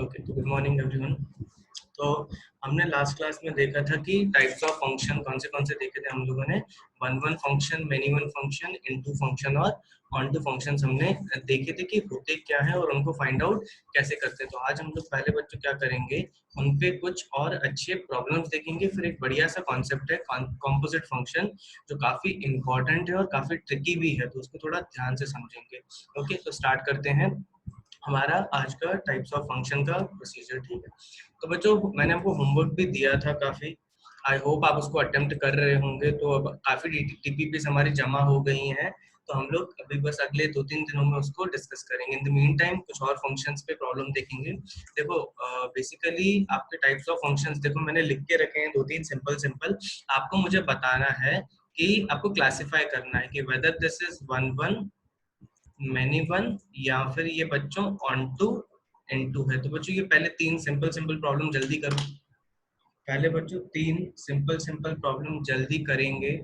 Okay, तो good morning everyone. तो हमने लास्ट क्लास में देखा था कि टाइप्स ऑफ फंक्शन कौन से देखे थे हम लोगों ने। One one function, many one function, into function और ऑन टू फंक्शंस हमने देखे थे कि होते क्या है और उनको फाइंड आउट कैसे करते हैं। तो आज हम लोग पहले बच्चों क्या करेंगे, उन पे कुछ और अच्छे प्रॉब्लम्स देखेंगे, फिर एक बढ़िया सा कॉन्सेप्ट है कॉम्पोजिट फंक्शन जो काफी इंपॉर्टेंट है और काफी ट्रिकी भी है, तो उसको थोड़ा ध्यान से समझेंगे। ओके, तो स्टार्ट करते हैं हमारा आज का टाइप्स ऑफ फंक्शन का प्रोसीजर। ठीक है, तो बच्चों मैंने आपको होमवर्क भी दिया था काफी। आई होप आप उसको अटेम्प्ट कर रहे होंगे। तो अब काफी टीपीपीस हमारी जमा हो गई हैं, तो हम लोग अभी बस अगले 2-3 दिनों में उसको डिस्कस करेंगे। इन द मीन टाइम कुछ और फंक्शंस पे प्रॉब्लम देखेंगे। देखो बेसिकली आपके टाइप्स ऑफ फंक्शंस देखो मैंने लिख के रखे हैं 2-3 सिंपल सिंपल। आपको मुझे बताना है कि आपको क्लासिफाई करना है कि whether this is one one, many one, या फिर ये बच्चों ऑन टू एन टू है। तो बच्चों ये पहले 3 सिंपल सिंपल प्रॉब्लम जल्दी करो। पहले बच्चों 3 सिंपल सिंपल प्रॉब्लम जल्दी करेंगे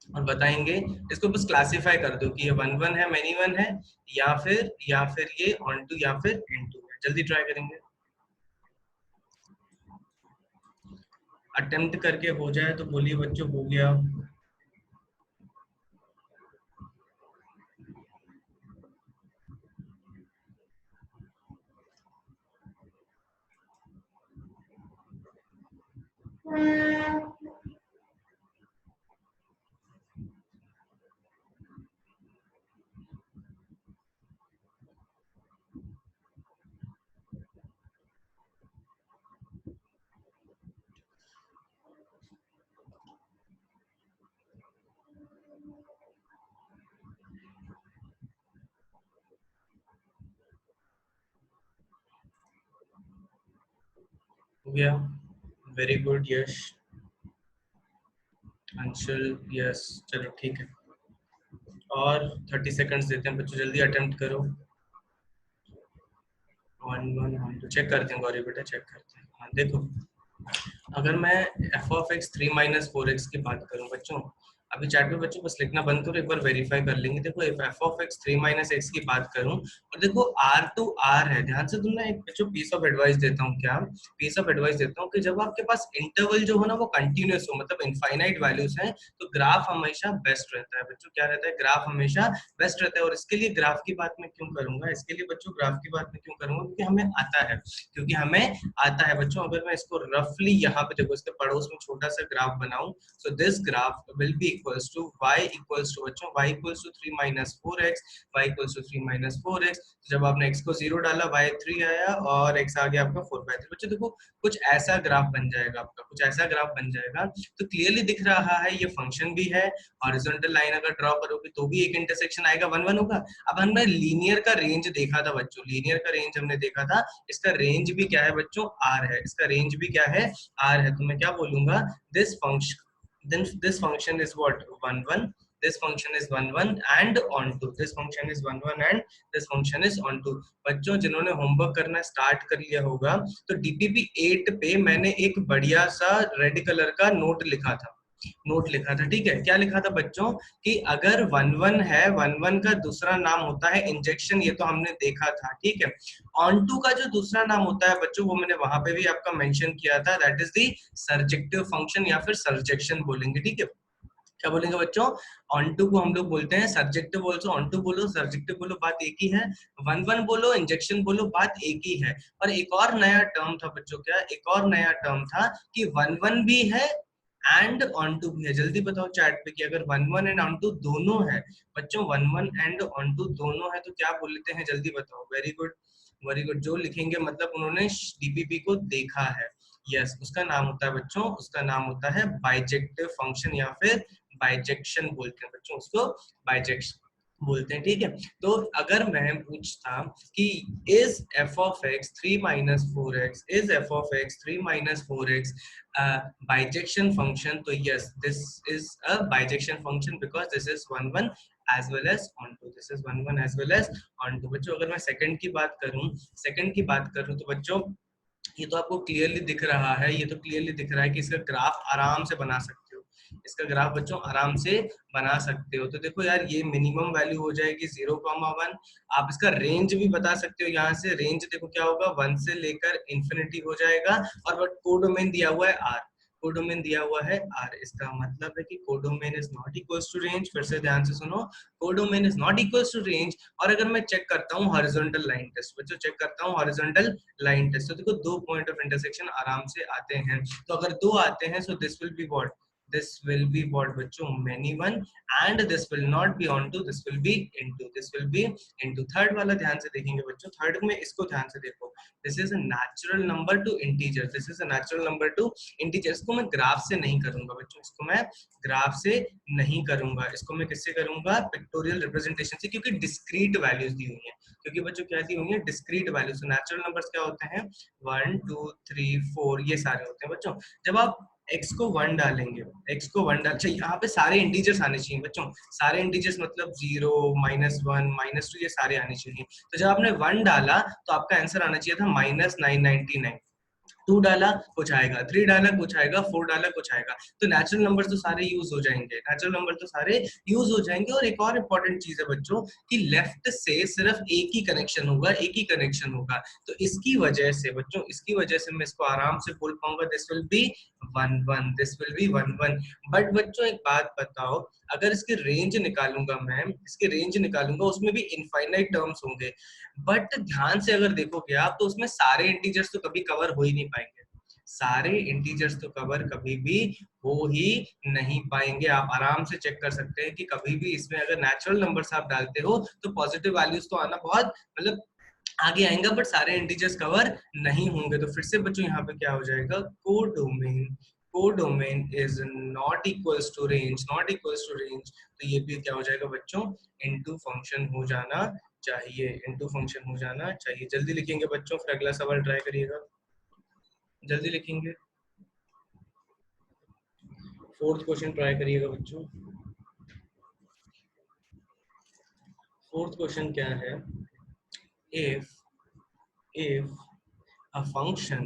और बताएंगे। इसको बस क्लासिफाई कर दो कि ये वन वन है, मैनी वन है, या फिर ये ऑन टू या फिर एन टू है। जल्दी ट्राई करेंगे, अटेम्प्ट करके हो जाए तो बोलिए बच्चों हो गया। हो गया, वेरी गुड यश, अंशुल यस। चलो ठीक है, और 30 सेकंड्स देते हैं बच्चों, जल्दी अटेम्प्ट करो। One one one two check करते हैं गौरी बेटा, चेक करते हैं। हाँ देखो, अगर मैं एफ ऑफ एक्स 3-4x की बात करूं बच्चों, अभी चैट में बच्चों बस लिखना बंद करो, एक बार वेरीफाई कर लेंगे। देखो एफ ऑफ एक्स 3-x की बात करूं और देखो आर टू आर है, ध्यान से तुमने एक बच्चों पीस ऑफ एडवाइस देता हूँ, क्या पीस ऑफ एडवाइस देता हूँ कि जब आपके पास इंटरवल जो हो ना वो कंटिन्यूस हो, मतलब इनफाइनाइट वैल्यूज हैं, तो ग्राफ हमेशा बेस्ट रहता है बच्चों। क्या रहता है? ग्राफ हमेशा बेस्ट रहता है। और इसके लिए ग्राफ की बात मैं क्यों करूंगा, इसके लिए बच्चों ग्राफ की बात मैं क्यों करूंगा, क्योंकि हमें आता है, क्योंकि हमें आता है बच्चों। अगर मैं इसको रफली यहाँ पे देखो इसके पड़ोस में छोटा सा ग्राफ बनाऊं, so this graph will be equals to y equals to बच्चों y equals to 3-4x, y equals to 3-4x। जब आपने x को 0 डाला, y 3 आया और x आ गया आपका 4/3। बच्चों देखो कुछ ऐसा ग्राफ बन जाएगा आपका, कुछ ऐसा ग्राफ बन जाएगा। तो क्लियरली दिख रहा है ये फंक्शन भी है, हॉरिजॉन्टल लाइन अगर ड्रॉ करोगे तो भी एक इंटरसेक्शन आएगा, 1-1 होगा। अब हमने लीनियर का रेंज देखा था बच्चों, लीनियर का रेंज हमने देखा था, इसका रेंज भी क्या है बच्चों? आर है। इसका रेंज भी क्या है? आर है। तो मैं क्या बोलूंगा, this function, then this function is what? 1-1, this function is 1-1 and onto, this function is 1-1 and this function is onto। बच्चों जिन्होंने होमवर्क करना स्टार्ट कर लिया होगा, तो डीपीपी 8 पे मैंने एक बढ़िया सा रेड कलर का नोट लिखा था, नोट लिखा था। ठीक है, क्या लिखा था बच्चों कि अगर 1-1 है, 1-1 का दूसरा नाम होता है इंजेक्शन, ये तो हमने देखा था। ठीक है, ऑन टू का जो दूसरा नाम होता है बच्चों, वो मैंने वहां पे भी आपका मेंशन किया था, that is the surjective function या फिर सर्जेक्शन बोलेंगे। ठीक है, क्या बोलेंगे बच्चों? ऑन टू को हम लोग बोलते हैं सर्जेक्टिव बोलो, ऑन टू बोलो, सर्जेक्टिव बोलो, बात एक ही है। 1-1 बोलो, इंजेक्शन बोलो, बात एक ही है। और एक और नया टर्म था बच्चों, क्या एक और नया टर्म था कि 1-1 भी है एंड ऑन टू भी है। जल्दी बताओ चैट पे कि अगर 1-1 एंड ऑन टू दोनों है बच्चों, 1-1 एंड ऑन टू दोनों है, तो क्या बोलते हैं? जल्दी बताओ। Very good, very good. जो लिखेंगे मतलब उन्होंने डीपीपी को देखा है। यस, उसका नाम होता है बच्चों, उसका नाम होता है बाइजेक्टिव फंक्शन या फिर बाइजेक्शन बोलते हैं बच्चों, उसको बाइजेक्शन बोलते हैं। ठीक है, तो अगर मैं पूछता कि is F of X 3-4x, is F of X 3-4x bijection function, तो yes this is a bijection function because this is 1-1 as well as onto, this is 1-1 as well as onto। बच्चों अगर मैं second की बात करूं, second की बात करूं तो बच्चों ये तो आपको क्लियरली दिख रहा है, ये तो क्लियरली दिख रहा है कि इसका ग्राफ आराम से बना सकते हो। इसका ग्राफ बच्चों आराम से बना सकते हो। तो देखो यार ये मिनिमम वैल्यू हो जाएगी 0,1। आप इसका रेंज भी बता सकते हो, यहाँ से रेंज देखो क्या होगा 1 से लेकर इंफिनिटी हो जाएगा। और बट कोडोमेन दिया हुआ है आर, कोडोमेन दिया हुआ है आर, इसका मतलब है कि codomain is not equals to range. फिर से ध्यान से सुनो, codomain is not equals to range. और अगर मैं चेक करता हूँ हॉरिजॉन्टल लाइन टेस्ट, बच्चों चेक करता हूँ हॉरिजॉन्टल लाइन टेस्ट, तो देखो 2 पॉइंट ऑफ इंटरसेक्शन आराम से आते हैं। तो अगर 2 आते हैं, सो this will be what, this will be what बच्चों many one, and this will not be onto, this will be into, this will be into। Third वाला ध्यान से देखेंगे बच्चों, थर्ड में इसको ध्यान से देखो, this is a natural number to integer, this is a natural number to integer। इसको मैं ग्राफ से नहीं करूंगा बच्चों, इसको मैं ग्राफ से नहीं करूंगा, इसको मैं किससे करूंगा, पिक्टोरियल रिप्रेजेंटेशन से, क्योंकि डिस्क्रीट वैल्यूज दी हुई हैं, क्योंकि बच्चों क्या दी हुई है डिस्क्रीट वैल्यूज। नेचुरल नंबर्स क्या होते हैं 1 2 3 4 ये सारे होते हैं बच्चों। जब आप x को 1 डालेंगे, x को 1 डाल चाहिए, यहाँ पे सारे इंटीजर्स आने चाहिए बच्चों, सारे इंटीजर्स मतलब 0 -1 -2 ये सारे आने चाहिए। तो जब आपने 1 डाला तो आपका आंसर आना चाहिए था -999। 2 डाला कुछ आएगा, 3 डाला कुछ आएगा, 4 डाला कुछ आएगा। तो नेचुरल नंबर तो सारे यूज हो जाएंगे, नेचुरल नंबर तो सारे यूज हो जाएंगे। और एक और इम्पोर्टेंट चीज है बच्चों कि लेफ्ट से सिर्फ एक ही कनेक्शन होगा, एक ही कनेक्शन होगा। तो इसकी वजह से बच्चों, इसकी वजह से मैं इसको आराम से बोल पाऊंगा this will B 1 1, this will B 1 1। But बच्चों एक बात बताओ, अगर इसकी रेंज निकालूंगा मैं, इसकी रेंज निकालूंगा, उसमें भी इनफाइनाइट टर्म्स होंगे। बट ध्यान से अगर देखोगे आप तो उसमें सारे इंटीजर्स तो कभी कवर हो ही नहीं पाएंगे, सारे इंटीजर्स तो कवर कभी भी हो ही नहीं पाएंगे। आप आराम से चेक कर सकते हैं कि कभी भी इसमें अगर नेचुरल नंबर्स आप डालते हो तो पॉजिटिव वैल्यूज तो आना बहुत मतलब आगे आएगा, बट सारे इंटीजर्स कवर नहीं होंगे। तो फिर से बच्चों यहाँ पे क्या हो जाएगा, codomain, codomain is not equals to range, not equals to range. तो ये भी क्या हो जाएगा बच्चों, इनटू फंक्शन हो जाना चाहिए, इनटू फंक्शन हो जाना चाहिए। जल्दी लिखेंगे बच्चों, फिर अगला सवाल ट्राई करिएगा, जल्दी लिखेंगे। फोर्थ क्वेश्चन ट्राई करिएगा बच्चों। फोर्थ क्वेश्चन क्या है, if a function,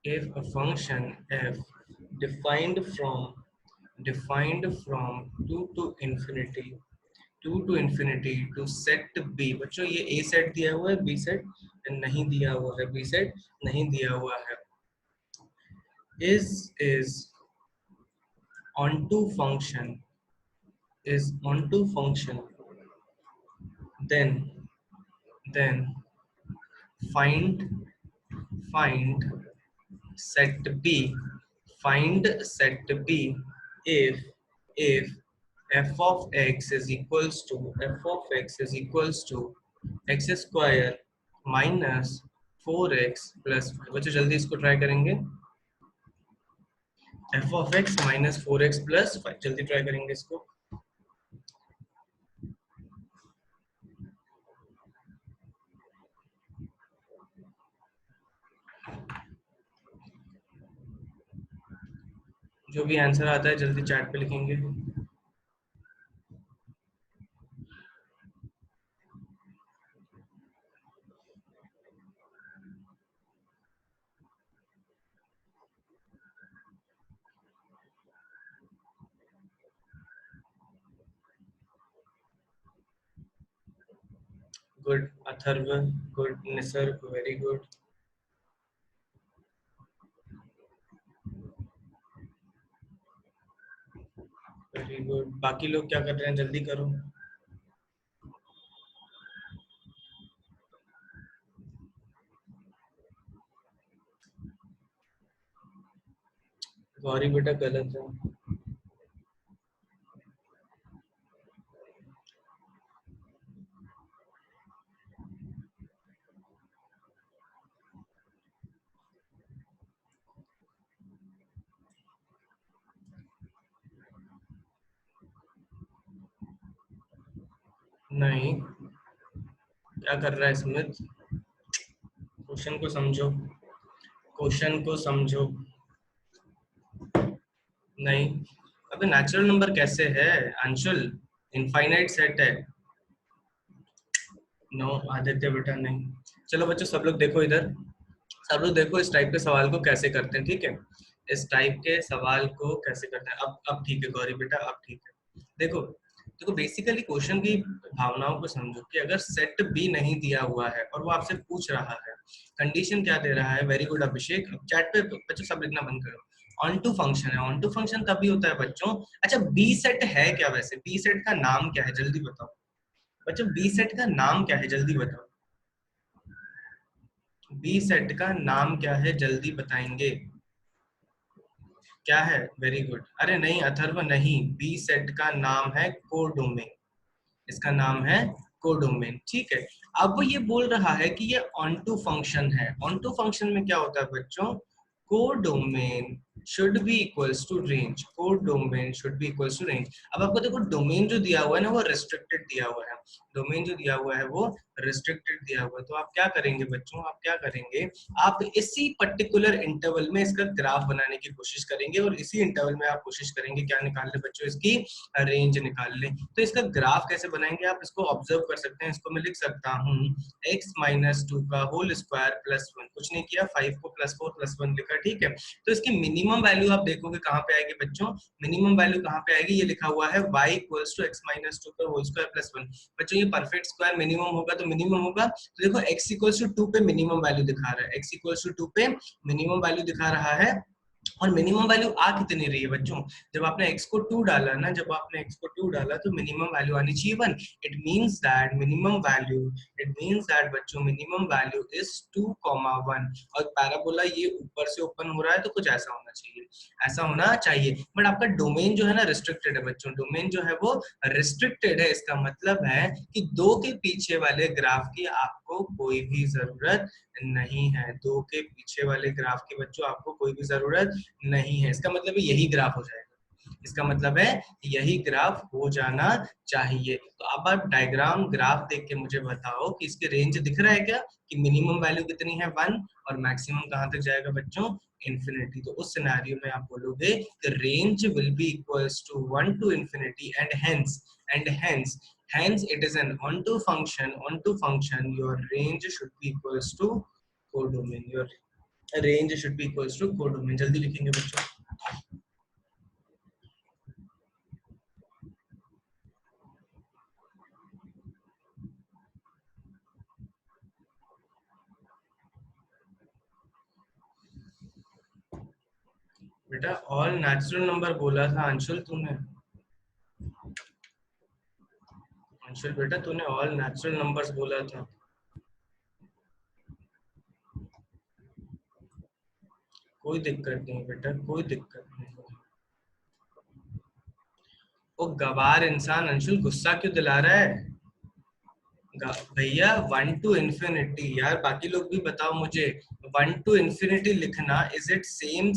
if a function f defined from 2 to infinity, 2 to infinity to set b, बच्चों ये a सेट दिया हुआ है, b सेट नहीं दिया हुआ है, b सेट नहीं दिया हुआ है, is onto function, is onto function, then find set b, find set b if f of x is equals to x square minus 4x plus 5। बच्चों जल्दी इसको ट्राई करेंगे, f of x minus 4x plus 5, जल्दी try करेंगे इसको। जो भी answer आता है जल्दी चैट पे लिखेंगे। Good Atharva, good Nisarga, very good. Very good, बाकी लोग क्या कर रहे हैं, जल्दी करो। गौरी बेटा गलत है। नहीं, क्या कर रहा है स्मिथ, क्वेश्चन को समझो, क्वेश्चन को समझो। नहीं, अबे नेचुरल नंबर कैसे है अंशुल, इनफाइनाइट सेट है। नो आदित्य बेटा नहीं। चलो बच्चों सब लोग देखो इधर, सब लोग देखो इस टाइप के सवाल को कैसे करते हैं, ठीक है। इस टाइप के सवाल को कैसे करते हैं। अब ठीक है गौरी बेटा, अब ठीक है। देखो देखो बेसिकली क्वेश्चन की भावनाओं को समझो कि अगर सेट बी नहीं दिया हुआ है और वो आपसे पूछ रहा है, कंडीशन क्या दे रहा है, वेरी गुड अभिषेक, चैट पे बच्चों सब लिखना बंद करो। ऑन टू फंक्शन है, ऑन टू फंक्शन तभी होता है बच्चों। अच्छा बी सेट है क्या, वैसे बी सेट का नाम क्या है जल्दी बताओ बच्चों, बी सेट का नाम क्या है जल्दी बताओ, बी सेट का नाम क्या है जल्दी बताएंगे, क्या है, वेरी गुड। अरे नहीं अथर्व नहीं, बी सेट का नाम है कोडोमेन, इसका नाम है कोडोमेन, ठीक है। अब वो ये बोल रहा है कि ये ऑन टू फंक्शन है, ऑन टू फंक्शन में क्या होता है बच्चों, codomain should be equals to range, codomain should be equals to range। अब आपको देखो डोमेन जो दिया हुआ है ना वो रिस्ट्रिक्टेड दिया हुआ है, डोमेन जो दिया हुआ है वो रिस्ट्रिक्टेड दिया हुआ है। तो आप क्या करेंगे बच्चों, आप क्या करेंगे, आप इसी पर्टिकुलर इंटरवल में इसका ग्राफ बनाने की कोशिश करेंगे और इसी इंटरवल में आप कोशिश करेंगे क्या निकालने बच्चों, इसकी रेंज निकाल लें। तो इसका ग्राफ कैसे बनाएंगे आप इसको ऑब्जर्व कर सकते हैं, इसको मैं लिख सकता हूँ x माइनस टू का होल स्क्वायर प्लस 1, कुछ नहीं किया, 5 को प्लस 4 प्लस 1 लिखा, ठीक है। तो इसकी मिनिमम वैल्यू आप देखोगे कहाँ पे आएगी बच्चों, मिनिमम वैल्यू कहाँ पे आएगी, ये लिखा हुआ है y equals to x minus two का होल स्क्वायर प्लस 1। बच्चों ये परफेक्ट स्क्वायर मिनिमम होगा तो मिनिमम होगा, तो देखो x इक्वल्स टू 2 पे मिनिमम वैल्यू दिखा रहा है, x इक्वल्स टू 2 पे मिनिमम वैल्यू दिखा रहा है। और मिनिमम वैल्यू आ कितनी रही है बच्चों, जब आपने x को 2 डाला ना, जब आपने x को 2 डाला तो मिनिमम वैल्यू आनी चाहिए 1। It means that minimum value, it means that बच्चों मिनिमम वैल्यू इज 2,1। और पैराबोला ये ऊपर से ओपन हो रहा है तो कुछ ऐसा होना चाहिए, ऐसा होना चाहिए। बट आपका डोमेन जो है ना रिस्ट्रिक्टेड है बच्चों, डोमेन जो है वो रिस्ट्रिक्टेड है। इसका मतलब है कि 2 के पीछे वाले ग्राफ की आपको कोई भी जरूरत नहीं है, 2 के पीछे वाले ग्राफ की बच्चों आपको कोई भी जरूरत नहीं है। इसका मतलब है यही ग्राफ हो जाएगा, इसका मतलब है यही ग्राफ हो जाना चाहिए। तो अब आप डायग्राम ग्राफ देख के मुझे बताओ कि इसके रेंज दिख रहा है क्या, कि मिनिमम वैल्यू कितनी है 1 और मैक्सिमम कहां तक जाएगा बच्चों, इंफिनिटी। तो उस सिनेरियो में आप बोलोगे कि range will be equals to 1 to infinity and hence it is an onto function, your range should be equals to codomain, your range should be equals to codomain। जल्दी लिखेंगे बच्चों, बेटा ऑल नेचुरल नंबर बोला था अंशुल तूने, अंशुल बेटा तूने all natural numbers बोला था। कोई दिक्कत नहीं बेटा, कोई दिक्कत नहीं। वो गवार इंसान अंशुल गुस्सा क्यों दिला रहा है, भैया 1 टू इंफिनिटी, यार बाकी लोग भी बताओ मुझे, 1 टू इंफिनिटी लिखना is it same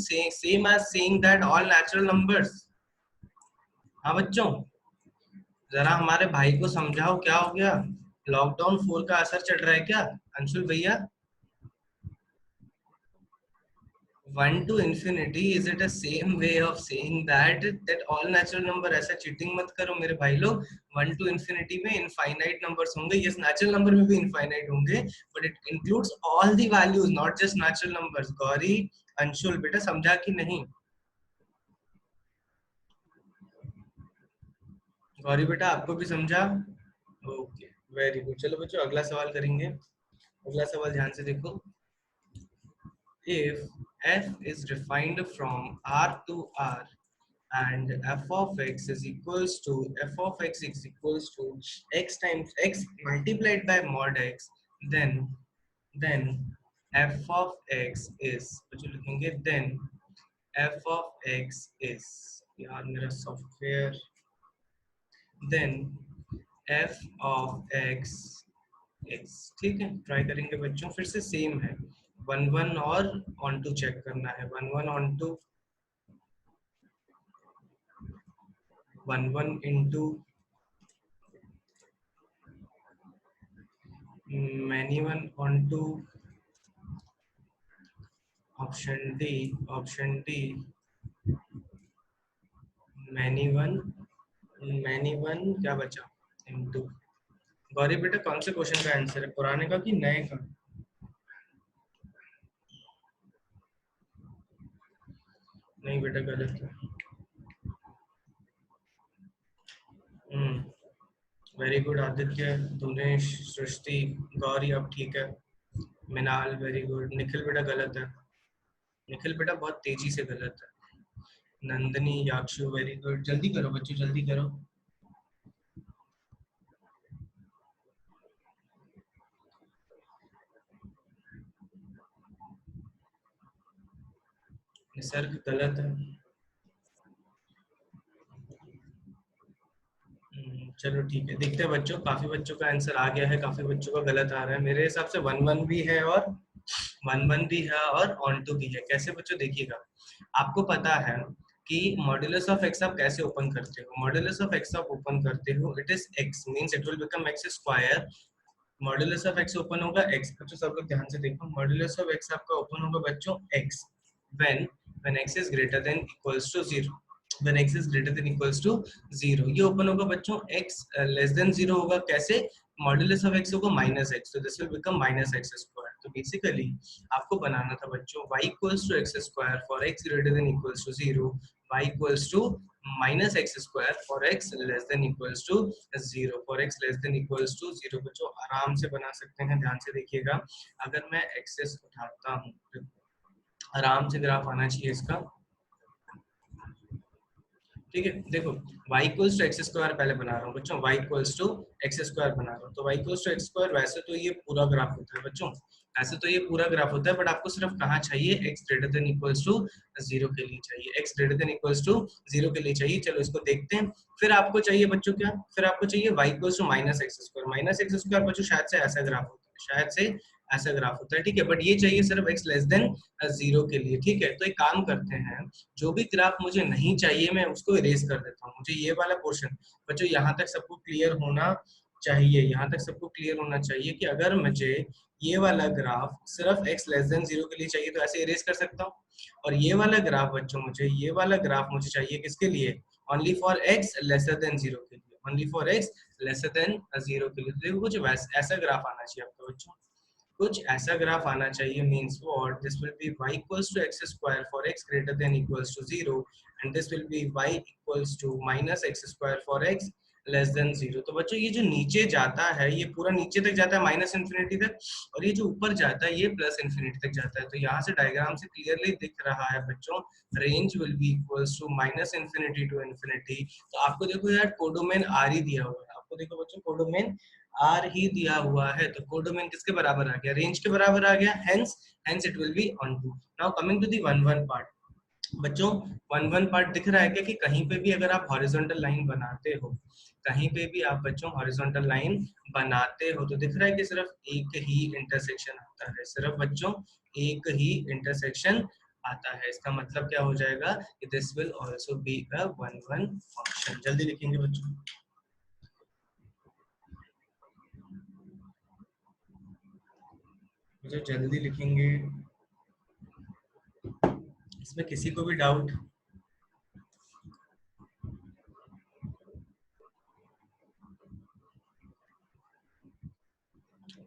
as saying that all natural numbers. हाँ बच्चों, जरा हमारे भाई को समझाओ क्या हो गया, लॉकडाउन 4 का असर चल रहा है क्या अंशुल भैया। 1 to infinity is it a same way of saying that all natural number, ऐसा चीटिंग मत करो मेरे भाई लोग। 1 to infinity में इनफाइनाइट नंबर्स होंगे, यस नेचुरल नंबर में भी इनफाइनाइट होंगे, but it includes all the values not just natural numbers. Gauri Anshul बेटा समझा कि नहीं, गौरी बेटा आपको भी समझा, ओके वेरी गुड। चलो बच्चों अगला सवाल करेंगे, अगला सवाल ध्यान से देखो। If f is defined from R to R and f of x is equals to x times x multiplied by mod x, then f of x is, बच्चों लिखेंगे then f of x is, यार मेरा software, then f of x x, ठीक है try करेंगे बच्चों, फिर से सेम है, 1 1 और ऑन टू चेक करना है, 1 1 onto, 1 1 into many one onto, option D many one क्या बचा इंटू। गौरी बेटा कौन से क्वेश्चन का आंसर है, पुराने का कि नए का, नहीं बेटा गलत है। वेरी गुड आदित्य, दुनेश, सृष्टि, गौरी अब ठीक है। मिनाल वेरी गुड। निखिल बेटा गलत है। निखिल बेटा बहुत तेजी से गलत है। Nandini, Yakshu very good. जल्दी करो बच्चों, जल्दी करो। निसर्ग गलत है। चलो ठीक है, देखते हैं बच्चों, काफी बच्चों का आंसर आ गया है, काफी बच्चों का गलत आ रहा है। मेरे हिसाब से 1-1 भी है और 1-1 भी है और ऑन टू भी है। कैसे बच्चों देखिएगा, आपको पता है कि मॉड्यूलस ऑफ एक्स आप कैसे ओपन करते हो। मॉड्यूलस ऑफ एक्स आप ओपन करते हो, it is x means it will become x square. Modulus of x open होगा एक्स। बच्चों सब लोग ध्यान से देखो, मॉड्यूलस ऑफ एक्स आपका ओपन होगा बच्चों x when when x is greater than equals to 0। When x is greater than equals to 0 ये ओपन होगा बच्चों। x लेस देन 0 होगा कैसे, मॉड्यूलस ऑफ x होगा माइनस x, तो this will become minus x square. तो basically आपको बनाना था बच्चों y equals to x square for x greater than equals to 0, y equals to minus x square for x less than equals to 0, for x less than equals to 0। बच्चों आराम से बना सकते हैं, ध्यान से देखिएगा। अगर मैं एक्सेस उठाता हूँ तो आराम से ग्राफ आना चाहिए इसका। ठीक है, देखो y equals to x square पहले बना रहा हूँ बच्चों, y equals to x square बना रहा हूँ। तो y equals to x square वैसे तो ये पूरा ग्राफ होता है बच्चों, ऐसे तो ये पूरा ग्राफ होता है, बट आपको सिर्फ कहाँ चाहिए, x greater than equals to 0 के लिए चाहिए, x greater than equals to 0 के लिए चाहिए। चलो इसको देखते हैं। फिर आपको चाहिए बच्चों क्या, फिर आपको चाहिए y equals to minus x square. Minus x square बच्चों शायद से ऐसा ग्राफ होता है, शायद से ऐसा ग्राफ होता है, ठीक है, बट ये चाहिए सिर्फ x लेस देन 0 के लिए। ठीक है, तो एक काम करते हैं, जो भी ग्राफ मुझे नहीं चाहिए मैं उसको इरेज कर देता हूँ। मुझे ये वाला पोर्शन बच्चों यहाँ तक सबको क्लियर होना चाहिए, यहाँ तक सबको क्लियर होना चाहिए कि अगर मुझे ये वाला ग्राफ सिर्फ x लेस देन 0 के लिए चाहिए तो ऐसे इरेज कर सकता हूँ। और ये वाला ग्राफ बच्चों मुझे, ये वाला ग्राफ मुझे चाहिए किसके लिए, only for x lesser than 0 के लिए, only for x lesser than 0 के लिए। तो देखो कुछ ऐसा ग्राफ आना चाहिए आपका बच्चों, कुछ ऐसा ग्राफ आना चाहिए। Means what, this will be y equals to x square for x greater than equals to 0 and this will be y equals to minus x square for x less than 0। तो बच्चों ये जो नीचे जाता है ये पूरा नीचे तक जाता है माइनस इन्फिनिटी तक, और ये जो ऊपर जाता है ये प्लस इन्फिनिटी तक जाता है। तो यहाँ से डायग्राम से क्लियरली दिख रहा है बच्चों, range will be equals to minus infinity to infinity. तो आपको देखो यार कोडोमेन आर ही दिया हुआ है, आपको देखो बच्चों कोडोमेन आर ही दिया हुआ है, तो कोडोमेन किसके बराबर आ गया, रेंज के बराबर आ गया, hence hence it will be onto. Now coming to the 1-1 part. बच्चों 1-1 पार्ट दिख रहा है क्या कि कहीं पे भी अगर आप हॉरिजॉन्टल लाइन बनाते हो, कहीं पे भी आप बच्चों हॉरिजॉन्टल लाइन बनाते हो तो दिख रहा है कि सिर्फ एक ही इंटरसेक्शन आता है, सिर्फ बच्चों एक ही इंटरसेक्शन आता है। इसका मतलब क्या हो जाएगा कि this will also be a 1-1 function. जल्दी लिखेंगे बच्चों, मुझे जल्दी लिखेंगे, इसमें किसी को भी डाउट।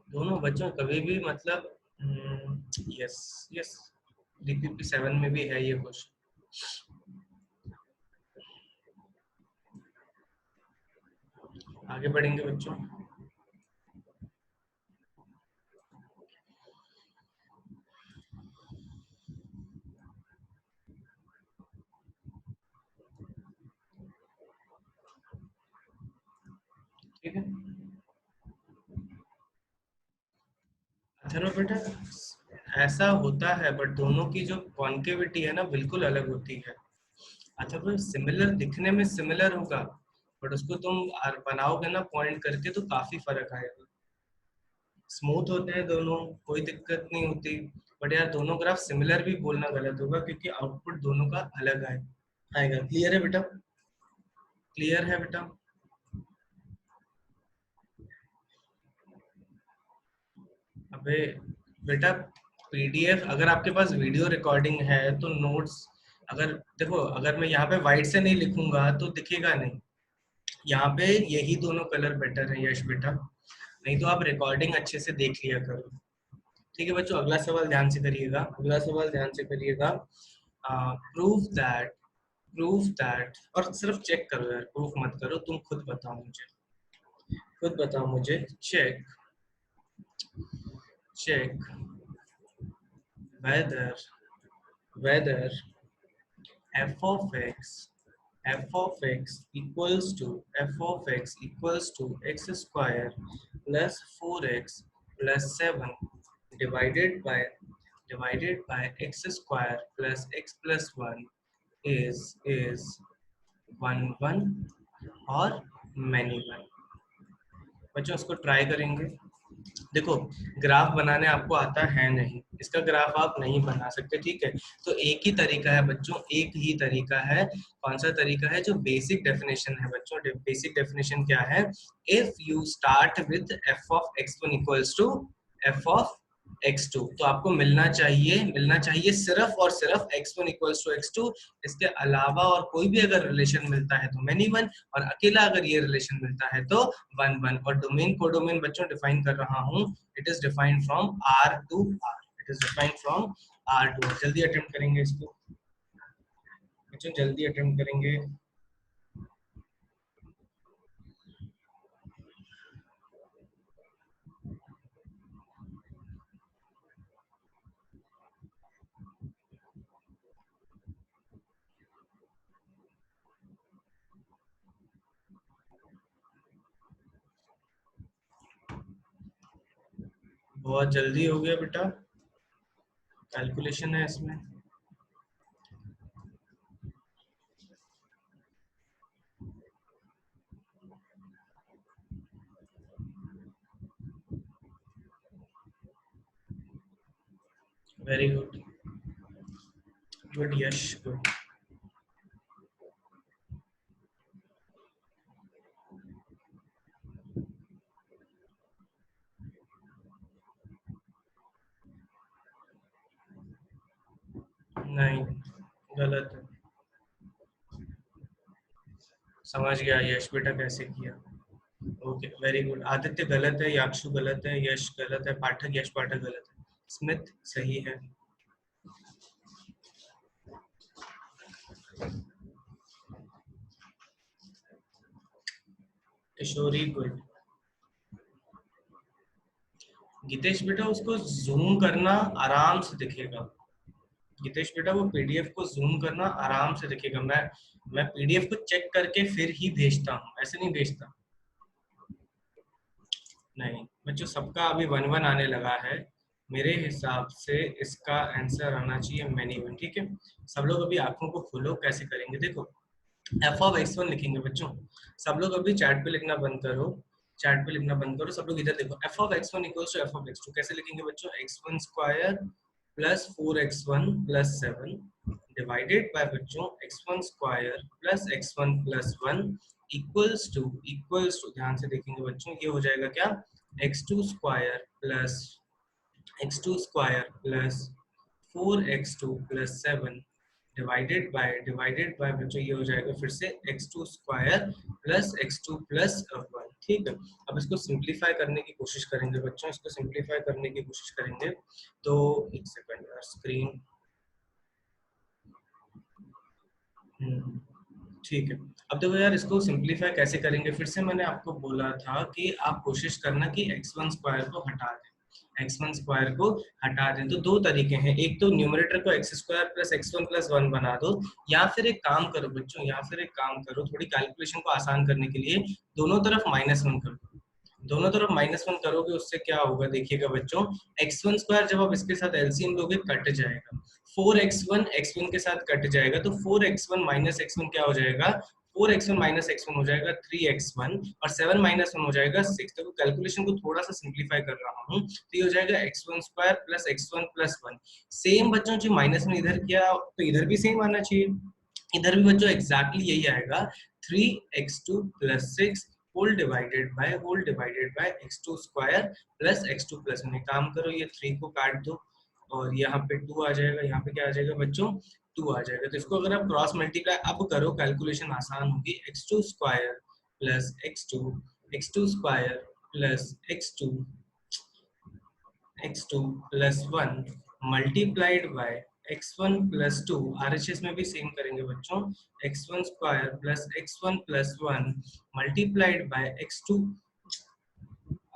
दोनों बच्चों कभी भी मतलब यस यस, डीपीपी 7 में भी है ये क्वेश्चन। आगे बढ़ेंगे बच्चों। ठीक है अथर्व बेटा, ऐसा होता है बट दोनों की जो कॉन्केविटी है ना बिल्कुल अलग होती है। अथर्व सिमिलर दिखने में सिमिलर होगा, बट उसको तुम बनाओगे ना पॉइंट करके तो काफी फर्क आएगा। स्मूथ होते हैं दोनों, कोई दिक्कत नहीं होती, बट यार दोनों ग्राफ सिमिलर भी बोलना गलत होगा क्योंकि आउटपुट दोनों का अलग आएगा। क्लियर है बेटा, क्लियर है बेटा। अबे बेटा पीडीएफ, अगर आपके पास वीडियो रिकॉर्डिंग है तो नोट्स, अगर देखो अगर मैं यहाँ पे व्हाइट से नहीं लिखूंगा तो दिखेगा नहीं, यहाँ पे यही दोनों कलर बेटर है यश बेटा, नहीं तो आप रिकॉर्डिंग अच्छे से देख लिया करो। ठीक है बच्चों, अगला सवाल ध्यान से करिएगा, अगला सवाल ध्यान से करिएगा। प्रूफ दैट और सिर्फ चेक करो यार, प्रूफ मत करो, तुम खुद बताओ मुझे, check whether f of x equals to x square plus 4x plus 7 divided by x square plus x plus 1 is 1 और many 1। बच्चों इसको ट्राई करेंगे। देखो, ग्राफ बनाने आपको आता है नहीं, इसका ग्राफ आप नहीं बना सकते, ठीक है। तो एक ही तरीका है बच्चों, एक ही तरीका है। कौन सा तरीका है? जो बेसिक डेफिनेशन है बच्चों। बेसिक डेफिनेशन क्या है? If you start with f of x1 equals to f of x2, तो आपको मिलना चाहिए सिर्फ और सिर्फ x1 इक्वल्स टू x2। इसके अलावा और कोई भी अगर रिलेशन मिलता है तो मैनी वन, और अकेला अगर ये रिलेशन मिलता है तो 1 और डोमेन कोडोमेन बच्चों डिफाइन कर रहा हूँ। It is defined from R to R। It is defined from R to R। जल्दी अटेम्प्ट करेंगे इसको बच्चों, जल्दी अटेम्प्ट करेंगे। बहुत जल्दी हो गया बेटा, कैलकुलेशन है इसमें। वेरी गुड, गुड यश, गुड। नहीं, गलत है। समझ गया यश बेटा कैसे किया। Okay, very good. आदित्य गलत है, याक्षु गलत है, यश गलत है, पाठक यश पाठक गलत है, स्मिथ सही है। किशोरी गुड। गीतेश बेटा उसको जूम करना आराम से दिखेगा। गीतेश बेटा वो पीडीएफ को जूम करना आराम से दिखेगा। मैं पीडीएफ को चेक करके फिर ही भेजता हूँ, ऐसे नहीं भेजता। नहीं बच्चों, सबका अभी 1 आने लगा है। मेरे हिसाब से इसका आंसर आना चाहिए मैनी वन, ठीक है। सब लोग अभी आंखों को खोलो, कैसे करेंगे देखो। f of x1 लिखेंगे बच्चों। सब लोग अभी चैट पे लिखना बंद करो, चैट पे लिखना बंद करो। सब लोग इधर देखो। f of x1 equals to f of x2 कैसे लिखेंगे बच्चों? x1 square plus 4x1 plus 7 divided by बच्चों x1 square plus x1 plus 1 equals to ध्यान से देखेंगे बच्चों, ये हो जाएगा क्या? x2 square plus 4x2 plus 7 divided by बच्चों ये हो जाएगा फिर से x2 square plus x2 plus 1, ठीक है। अब इसको सिंप्लीफाई करने की कोशिश करेंगे बच्चों, इसको सिंप्लीफाई करने की कोशिश करेंगे। तो एक सेकंड यार, स्क्रीन, ठीक है। अब देखो यार, इसको सिंप्लीफाई कैसे करेंगे? फिर से मैंने आपको बोला था कि आप कोशिश करना कि x1 स्क्वायर को हटा दें, x1 स्क्वायर को हटा दें। तो दो तरीके हैं, एक तो न्यूमरेटर को x square plus x1 plus 1 बना दो, या फिर एक काम करो बच्चों, थोड़ी कैलकुलेशन को आसान करने के लिए दोनों तरफ -1 कर दो। दोनों तरफ -1 करोगे, उससे क्या होगा देखिएगा बच्चों, x1 स्क्वायर जब आप इसके साथ एलसीएम लोगे कट जाएगा, 4x1 x1 के साथ कट जाएगा, तो 4x1 माइनस x1 क्या हो जाएगा? 4x1 माइनस x1 हो जाएगा 3x1, और 7 माइनस 1 हो जाएगा 6। तो कैलकुलेशन को थोड़ा सा सिंप्लीफाई कर रहा हूँ, तो ये हो जाएगा x1 square plus x1 plus 1। Same बच्चों जो माइनस में इधर किया, तो इधर भी सेम आना चाहिए। इधर भी बच्चों एग्जैक्टली यही आएगा, 3x2 plus 6 whole divided by x2 square plus x2 plus 1। काम करो, ये 3 को काट दो और यहाँ पे 2 आ जाएगा, यहाँ पे क्या आ जाएगा बच्चों? 2 आ जाएगा। तो इसको अगर आप क्रॉस मल्टीप्लाई अब करो, कैलकुलेशन आसान होगी। x2 square plus x2 square plus x2 plus 1 multiplied by x1 plus 2, RHS में भी सेम करेंगे बच्चों, x1 square plus x1 plus 1 multiplied by x2,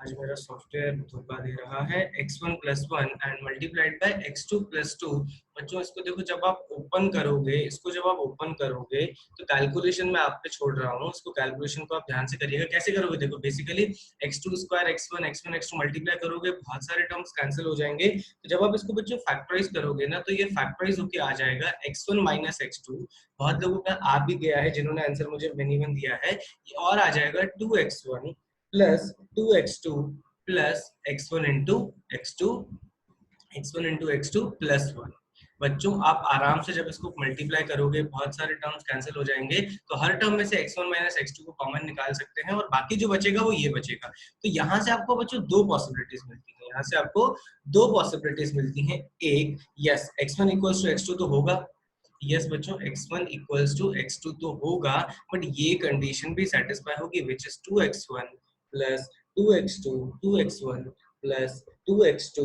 आज मेरा सॉफ्टवेयर धोखा दे रहा है, x1 plus 1 and multiplied by x2 plus 2। बच्चों इसको देखो, जब आप ओपन करोगे, इसको जब आप ओपन करोगे तो कैलकुलेशन में आप पे छोड़ रहा हूँ, इसको कैलकुलेशन को आप ध्यान से करिएगा। कैसे करोगे देखो, basically x2 square x1 x2 multiply करोगे, बहुत सारे टर्म्स कैंसिल हो जाएंगे। तो जब आप इसको बच्चों फैक्टराइज करोगे ना, तो ये फैक्टराइज होके आ जाएगा x1 माइनस x2। बहुत लोगों का आ भी गया है जिन्होंने आंसर मुझे मेनी दिया है, और आ जाएगा 2x1 plus 2x2 plus x1 into x2, x1 into x2 plus 1। बच्चों आप आराम से जब इसको मल्टीप्लाई करोगे, बहुत सारे टर्म्स कैंसिल हो जाएंगे, तो हर टर्म में से x1 माइनस x2 को कॉमन निकाल सकते हैं, और बाकी जो बचेगा वो ये बचेगा। तो यहाँ से आपको बच्चों दो पॉसिबिलिटीज मिलती है, यहाँ से आपको दो पॉसिबिलिटीज मिलती हैं। एक, yes x1 equals to x2 तो होगा, यस बच्चों x1 इक्वल्स टू x2 तो होगा, बट ये कंडीशन भी सेटिस्फाई होगी, which is 2x1 plus 2x2 2x1 plus 2x2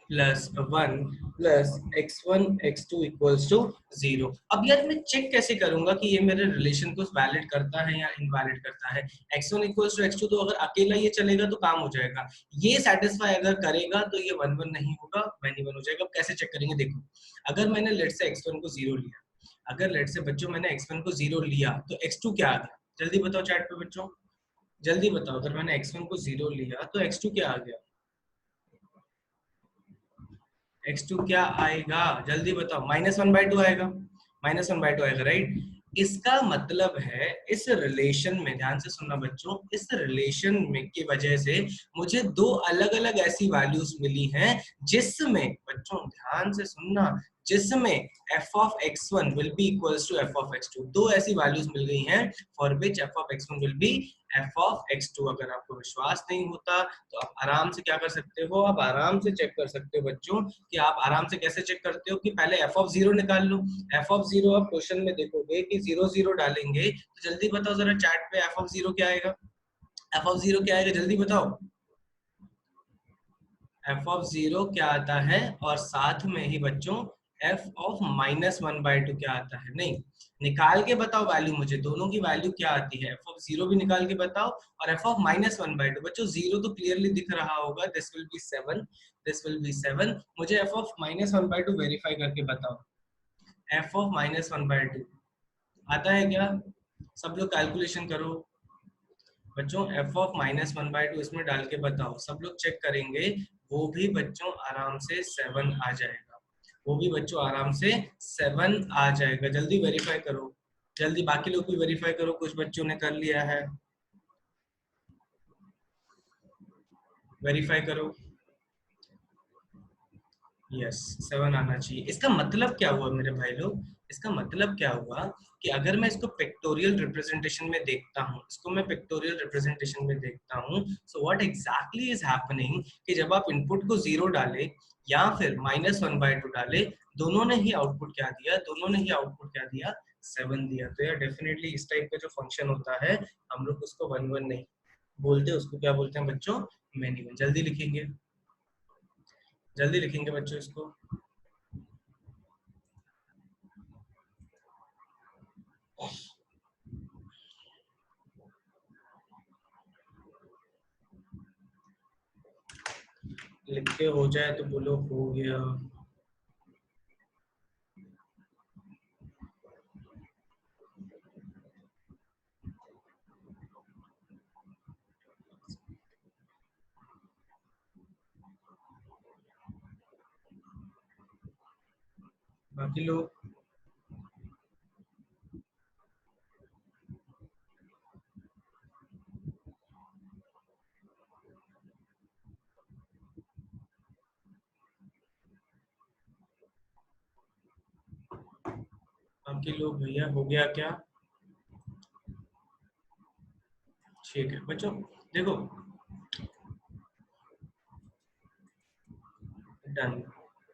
plus 1 plus x1 x2 equals to 0। अब यार मैं चेक कैसे करूंगा कि ये मेरे रिलेशन को वैलिड करता है या इनवैलिड करता है। x1 इक्वल्स टू x2 तो अगर अकेला ये चलेगा तो काम हो जाएगा, ये सेटिस्फाई अगर करेगा तो ये 1 1 नहीं होगा, 1 ही 1 हो जाएगा। अब कैसे चेक करेंगे देखो, अगर मैंने लेट से x1 को 0 लिया, अगर लेट से बच्चों मैंने x1 को 0 लिया तो x2 क्या आ गया, जल्दी बताओ चैट पे बच्चों, जल्दी बताओ। अगर मैंने x1 को 0 लिया तो x2 क्या आ गया, x2 क्या आएगा, जल्दी बताओ। -1/2 आएगा, -1/2 आएगा, राइट। इसका मतलब है इस रिलेशन में, ध्यान से सुनना बच्चों, इस रिलेशन में की वजह से मुझे दो अलग अलग ऐसी वैल्यूज मिली हैं जिसमें, बच्चों ध्यान से सुनना, जिसमें f of x1 will be equals to f of x2, दो ऐसी वैल्यूज मिल गई हैं for which f of x1 will be f of x2। अगर आपको विश्वास नहीं होता तो आप आराम से क्या कर सकते हो, आप आराम से चेक कर सकते हो बच्चों, कि आप आराम से कैसे चेक करते हो कि पहले f of 0 निकाल लो। f of 0 आप क्वेश्चन में देखोगे कि 0 0 डालेंगे, तो जल्दी बताओ जरा चैट पे f of 0 क्या आएगा, f of 0 क्या आएगा, जल्दी बताओ। f of 0 क्या आता है, और साथ में ही बच्चों f of -1/2 क्या आता है, नहीं निकाल के बताओ वैल्यू मुझे, दोनों की वैल्यू क्या आती है, f of 0 भी निकाल के बताओ, और f of -1/2। बच्चों 0 तो क्लियरली दिख रहा होगा, this will B 7, this will B 7। मुझे f of -1/2 वेरीफाई करके बताओ, f of -1/2 आता है क्या, सब लोग कैलकुलेशन करो बच्चों। f of -1/2 इसमें डाल के बताओ, सब लोग चेक करेंगे, वो भी बच्चों आराम से 7 आ जाएगा, वो भी बच्चों आराम से 7 आ जाएगा। जल्दी वेरीफाई करो, जल्दी बाकी लोग भी वेरीफाई करो, कुछ बच्चों ने कर लिया है, वेरीफाई करो। यस 7 आना चाहिए। इसका मतलब क्या हुआ मेरे भाई लोग, इसका मतलब क्या हुआ कि अगर मैं इसको पिक्टोरियल रिप्रेजेंटेशन में देखता हूँ, इसको मैं पिक्टोरियल रिप्रेजेंटेशन में देखता हूँ, so what exactly is happening कि जब आप इनपुट को 0 डाले या फिर -1/2 डाले, दोनों ने ही आउटपुट क्या दिया, दोनों ने ही आउटपुट क्या दिया, 7 दिया। तो यार डेफिनेटली इस टाइप का जो फंक्शन होता है, हम लोग उसको 1 1 नहीं बोलते, उसको क्या बोलते हैं बच्चों, मैनी वन। जल्दी लिखेंगे, जल्दी लिखेंगे बच्चों इसको। लिख के हो जाए तो बोलो हो गया। बाकी लोग बाकी लोग भैया हो गया क्या, ठीक है बच्चों। देखो डन,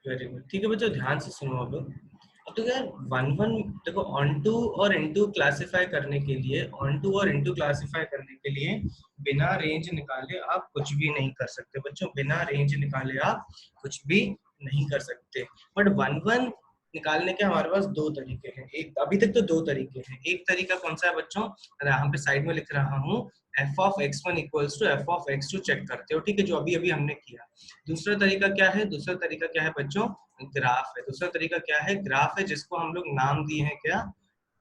वेरी गुड, ठीक है बच्चों, ध्यान से सुनो। अब तो यार 1 1 देखो, ऑन टू और इनटू क्लासिफाई करने के लिए, ऑन टू और इनटू क्लासिफाई करने के लिए बिना रेंज निकाले आप कुछ भी नहीं कर सकते बच्चों, बिना रेंज निकाले आप कुछ भी नहीं कर सकते। बट 1 1 निकालने के हमारे पास दो तरीके हैं। एक अभी तक तो दो तरीके हैं। एक तरीका कौन सा है बच्चों, यहाँ पे साइड में लिख रहा हूँ, f of x1 equals to f of x2 check करते हो, ठीक है, जो अभी अभी हमने किया। दूसरा तरीका क्या है, दूसरा तरीका क्या है बच्चों, ग्राफ है। दूसरा तरीका क्या है, ग्राफ है, जिसको हम लोग नाम दिए हैं क्या,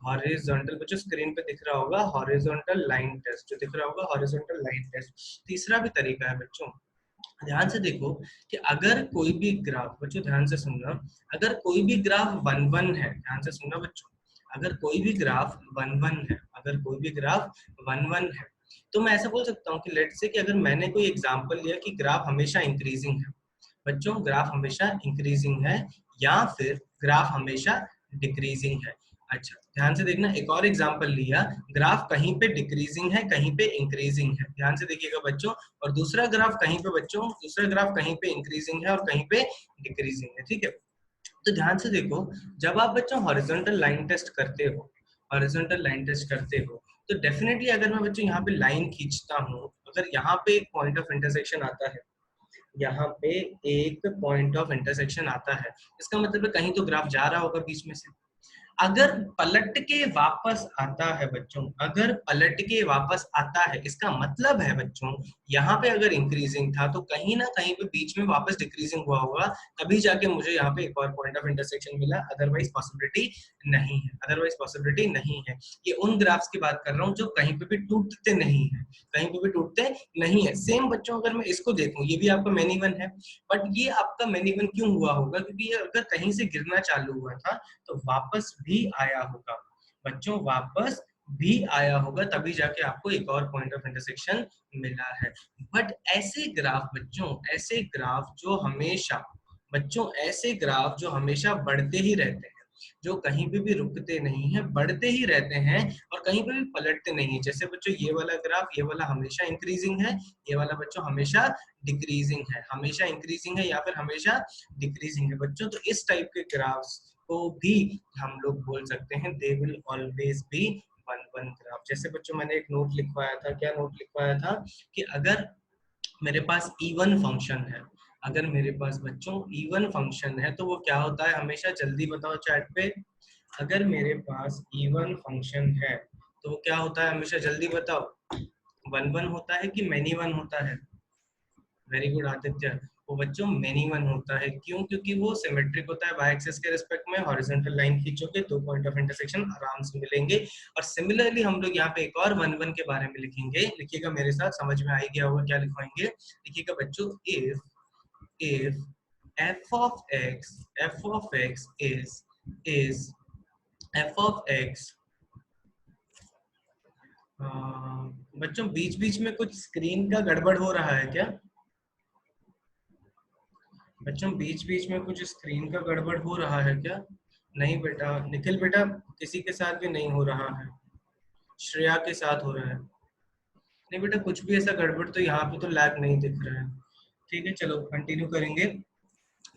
हॉरिजॉन्टल। बच्चों स्क्रीन पे दिख रहा होगा हॉरिजॉन्टल लाइन टेस्ट, जो दिख रहा होगा हॉरिजॉन्टल लाइन टेस्ट। तीसरा भी तरीका है बच्चों, ध्यान से देखो कि अगर कोई भी ग्राफ, बच्चों ध्यान से सुनना, अगर कोई भी ग्राफ 1 1 है, ध्यान से सुनना बच्चों, अगर कोई भी ग्राफ 1 1 है, अगर कोई भी ग्राफ 1 1 है, तो मैं ऐसा बोल सकता हूँ कि लेट्स से कि अगर मैंने कोई एग्जांपल लिया कि ग्राफ हमेशा इंक्रीजिंग है, बच्चों ग्राफ हमेशा इंक्रीजिंग है या फिर ग्राफ हमेशा डिक्रीजिंग है। अच्छा ध्यान से देखना, एक और एग्जांपल लिया, ग्राफ कहीं पे डिक्रीजिंग है, कहीं पे इंक्रीजिंग है, ध्यान से देखिएगा बच्चों। और दूसरा ग्राफ कहीं पे बच्चों, दूसरा ग्राफ कहीं पे इंक्रीजिंग है और कहीं पे डिक्रीजिंग है, ठीक है। तो ध्यान से देखो, जब आप बच्चों हॉरिजॉन्टल लाइन टेस्ट करते हो, हॉरिजॉन्टल लाइन टेस्ट करते हो, तो डेफिनेटली अगर मैं बच्चों यहाँ पे लाइन खींचता हूँ, अगर यहाँ पे एक पॉइंट ऑफ इंटरसेक्शन आता है, यहाँ पे एक पॉइंट ऑफ इंटरसेक्शन आता है, इसका मतलब है कहीं तो ग्राफ जा रहा होगा बीच में से। अगर पलट के वापस आता है बच्चों, अगर पलट के वापस आता है, इसका मतलब है बच्चों यहाँ पे अगर इंक्रीजिंग था तो कहीं ना कहीं पे बीच में वापस डिक्रीजिंग हुआ होगा, तभी जाके मुझे यहाँ पे एक और पॉइंट ऑफ इंटरसेक्शन मिला, अदरवाइज पॉसिबिलिटी नहीं है, अदरवाइज पॉसिबिलिटी नहीं है। ये उन ग्राफ्स की बात कर रहा हूँ जो कहीं पे भी टूटते नहीं है, कहीं पे भी टूटते नहीं है। सेम बच्चों अगर मैं इसको देखूं, ये भी आपका मैन इवन है, बट ये आपका मैन इवन क्यों हुआ होगा, क्योंकि ये अगर कहीं से गिरना चालू हुआ था तो वापस भी आया होगा बच्चों, वापस भी आया होगा, तभी जाके आपको एक और पॉइंट ऑफ इंटरसेक्शन मिला है। बट ऐसे ग्राफ बच्चों, ऐसे ग्राफ जो हमेशा बच्चों, ऐसे ग्राफ जो हमेशा बढ़ते ही रहते हैं, जो कहीं पे भी रुकते नहीं है, बढ़ते ही रहते हैं और कहीं पे भी पलटते नहीं है, जैसे बच्चों ये वाला ग्राफ, ये वाला हमेशा इंक्रीजिंग है, ये वाला बच्चों हमेशा डिक्रीजिंग है, हमेशा इंक्रीजिंग है या फिर हमेशा डिक्रीजिंग है बच्चों। तो इस टाइप के ग्राफ्स को भी हम लोग बोल सकते हैं they will always be 1 1 graph. जैसे बच्चों मैंने एक नोट लिखवाया था, क्या नोट लिखवाया था कि अगर मेरे पास इवन फंक्शन है, अगर मेरे पास बच्चों इवन फंक्शन है तो वो क्या होता है, हमेशा जल्दी बताओ चैट पे, अगर मेरे पास इवन फंक्शन है तो वो क्या होता है, हमेशा जल्दी बताओ, 1 1 होता है कि मैनी वन होता है। वेरी गुड आदित्य, वो बच्चों मेनी वन होता है। क्यों, क्योंकि वो सिमेट्रिक होता है, वाई एक्सिस के रिस्पेक्ट में हॉरिजॉन्टल लाइन खींचोगे दो पॉइंट ऑफ इंटरसेक्शन आराम से मिलेंगे। और सिमिलरली हम लोग यहाँ पे एक और 1 1 के बारे में लिखेंगे, लिखिएगा मेरे साथ, समझ में आ ही गया होगा क्या लिखवाएंगे, लिखिएगा बच्चों, if f of x is f of x, बच्चों बीच बीच में कुछ स्क्रीन का गड़बड़ हो रहा है क्या बच्चों, बीच बीच में कुछ स्क्रीन का गड़बड़ हो रहा है क्या? नहीं बेटा, निखिल बेटा किसी के साथ भी नहीं हो रहा है, श्रेया के साथ हो रहा है। नहीं बेटा कुछ भी ऐसा गड़बड़ तो यहाँ पे तो लैग नहीं दिख रहा है। ठीक है चलो कंटिन्यू करेंगे,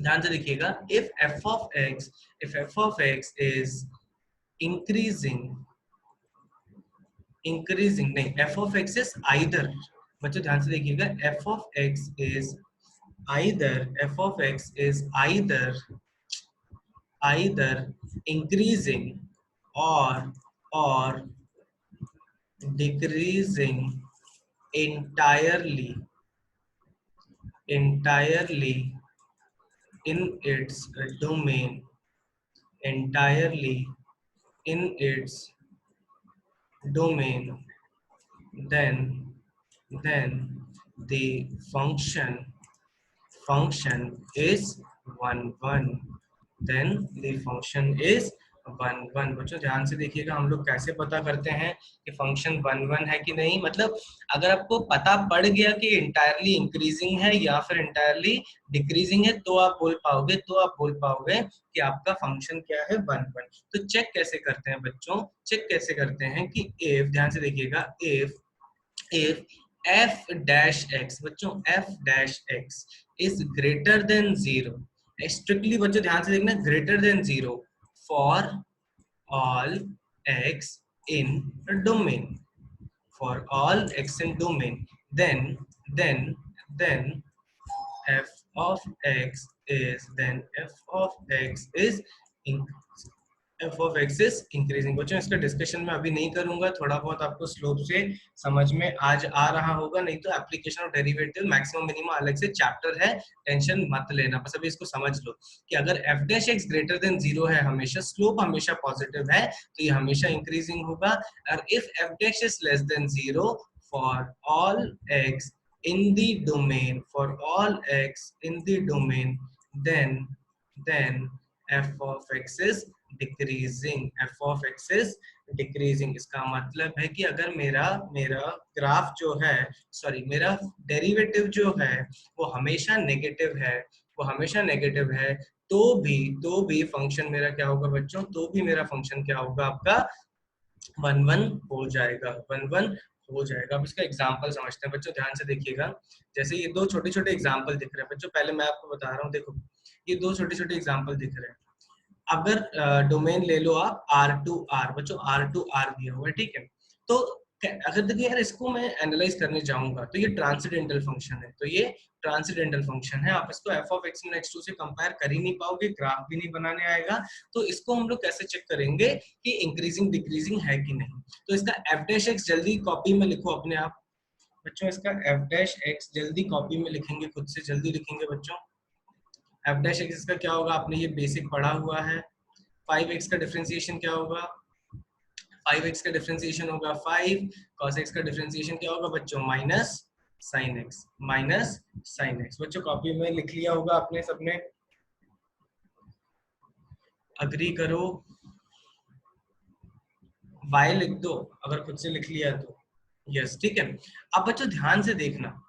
ध्यान से देखिएगा। If F of X is increasing, increasing नहीं, F of X is either, बच्चों ध्यान से देखिएगा, F of X is either, f of x is either increasing or decreasing entirely in its domain, entirely in its domain, then the function is 1 1, then the function is 1 1। बच्चों ध्यान से देखिएगा, हम लोग कैसे पता करते हैं कि फंक्शन 1 1 है कि नहीं, मतलब अगर आपको पता पड़ गया कि इंटायरली इंक्रीजिंग है या फिर इंटायरली डिक्रीजिंग है तो आप बोल पाओगे कि आपका फंक्शन क्या है, 1 1। तो चेक कैसे करते हैं बच्चों, चेक कैसे करते हैं कि इफ, ध्यान से देखिएगा, if f dash x, बच्चों f dash x is greater than 0, strictly बच्चों ध्यान से देखना, greater than 0 for all x in domain, for all x in domain, then f of x is, then f of x is increasing। बच्चों इसका discussion मैं अभी नहीं करूंगा, थोड़ा बहुत आपको स्लोप से समझ में आज आ रहा होगा, नहीं तो application of derivative maximum minimum अलग से चैप्टर है, टेंशन मत लेना, बस अभी इसको समझ लो कि अगर f dash x greater than 0 है, हमेशा स्लोप हमेशा पॉजिटिव है, तो ये हमेशा इंक्रीजिंग होगा। और if f dash is less than 0 for all x in the domain, for all x in the domain, then f of x is decreasing, f of x is decreasing। इसका मतलब है कि अगर मेरा ग्राफ जो है, सॉरी मेरा derivative जो है वो हमेशा नेगेटिव है, वो हमेशा नेगेटिव है, तो भी फंक्शन मेरा क्या होगा बच्चों, तो भी मेरा फंक्शन क्या होगा आपका 1 1 हो जाएगा, 1 1 हो जाएगा। अब इसका एग्जांपल समझते हैं बच्चों, ध्यान से देखिएगा। जैसे ये दो छोटे छोटे एग्जांपल दिख रहे हैं बच्चों, पहले मैं आपको बता रहा हूँ, देखो ये दो छोटे छोटे एग्जांपल दिख रहे हैं। अगर डोमेन ले लो आप R2R, बच्चों R2R दिया हुआ है, ठीक है। तो अगर देखिए यार इसको मैं एनालाइज करने जाऊंगा तो ये ट्रांसेंडेंटल फंक्शन है, तो ये ट्रांसेंडेंटल फंक्शन है, आप इसको f of x minus x2 से कंपेयर कर ही नहीं पाओगे, ग्राफ भी नहीं बनाने आएगा। तो इसको हम लोग कैसे चेक करेंगे कि इंक्रीजिंग डिक्रीजिंग है कि नहीं। तो इसका f डैश x जल्दी कॉपी में लिखो अपने आप बच्चों, इसका f डैश x जल्दी कॉपी में लिखेंगे, खुद से जल्दी लिखेंगे बच्चों। f डैश x का क्या होगा, आपने ये बेसिक पढ़ा हुआ है। 5x का डिफरेंशिएशन क्या होगा, 5x का डिफरेंशिएशन होगा 5, cos x का डिफरेंशिएशन क्या होगा बच्चों, minus sin x, minus sin x। बच्चों कॉपी में लिख लिया होगा आपने सबने, अग्री करो, y लिख दो अगर खुद से लिख लिया तो, यस ठीक है। अब बच्चों ध्यान से देखना,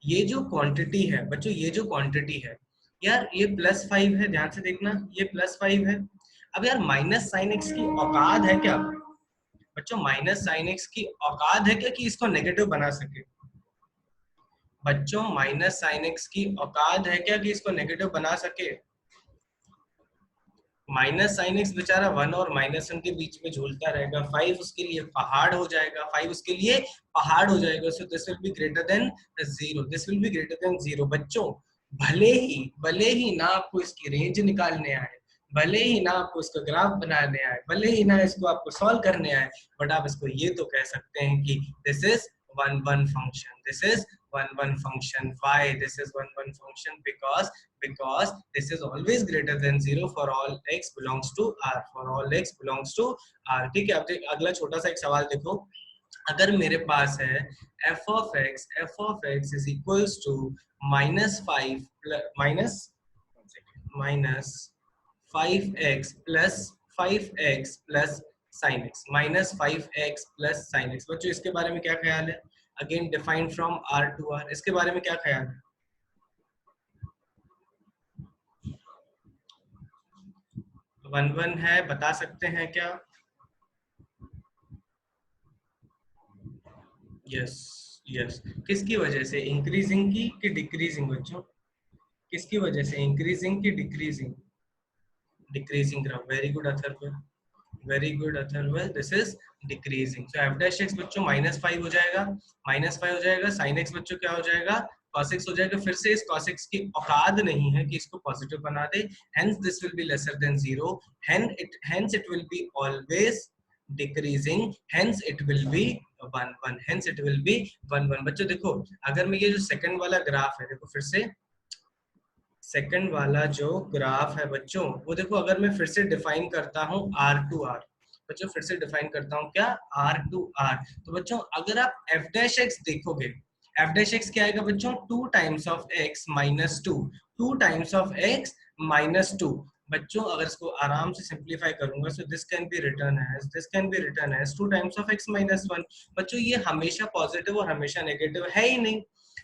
ये जो क्वांटिटी है बच्चों, ये जो क्वांटिटी है यार, ये +5 है, ध्यान से देखना, ये +5 है। अब यार माइनस साइन एक्स की औकात है क्या बच्चों, माइनस साइन एक्स की औकात है क्या कि इसको नेगेटिव बना सके बच्चों, माइनस साइन एक्स की औकात है क्या कि इसको नेगेटिव बना सके। माइनस साइन एक्स बेचारा 1 और -1 के बीच में झूलता रहेगा, 5 उसके लिए पहाड़ हो जाएगा, 5 उसके लिए पहाड़ हो जाएगा। सो this will B greater than 0, this will B greater than 0। बच्चों भले ही ना आपको इसकी रेंज निकालने आए, भले ही ना आपको इसका ग्राफ बनाने आए, भले ही ना इसको आपको सॉल्व करने आए, बट आप इसको ये तो कह सकते हैं कि this is 1 1 function, this is 1 1 function। Why this is 1 1 function? Because this is always greater than 0 for all x belongs to R, for all x belongs to R। ठीक है। अब अगला छोटा सा एक सवाल देखो, अगर मेरे पास है f of x is equals to -5 minus 5x plus 5x plus sin x, -5x plus sin x। बच्चों इसके बारे में क्या ख्याल है, again defined from R to R, इसके बारे में क्या ख्याल है। 1 1 है, बता सकते हैं क्या। यस यस, किसकी वजह से, इंक्रीजिंग की कि डिक्रीजिंग बच्चों, किसकी वजह से, इंक्रीजिंग की decreasing, decreasing graph. Very good Atharval, very good Atharval, this is decreasing. So f dash x बच्चों -5 हो जाएगा, -5 हो जाएगा, sin x बच्चों क्या हो जाएगा, cos x हो जाएगा। फिर से इस cos x की औकात नहीं है कि इसको पॉजिटिव बना दे, hence this will be lesser than 0, hence it will be always decreasing, hence it will be 1 1, hence it will be 1 1। बच्चों देखो, अगर मैं ये जो सेकंड वाला ग्राफ है, देखो फिर से सेकंड वाला जो ग्राफ है बच्चों, वो देखो अगर मैं फिर से डिफाइन करता हूँ R to R, बच्चों फिर से डिफाइन करता हूँ क्या, R to R। तो बच्चों अगर आप f डैश x देखोगे, f डैश x क्या आएगा बच्चों, 2 times of x minus 2, 2 times of x minus 2। बच्चों अगर इसको आराम से सिंप्लीफाई करूंगा, so this can be written as, this can be written as 2 times of x minus 1। बच्चों ये हमेशा पॉजिटिव और हमेशा नेगेटिव है ही नहीं,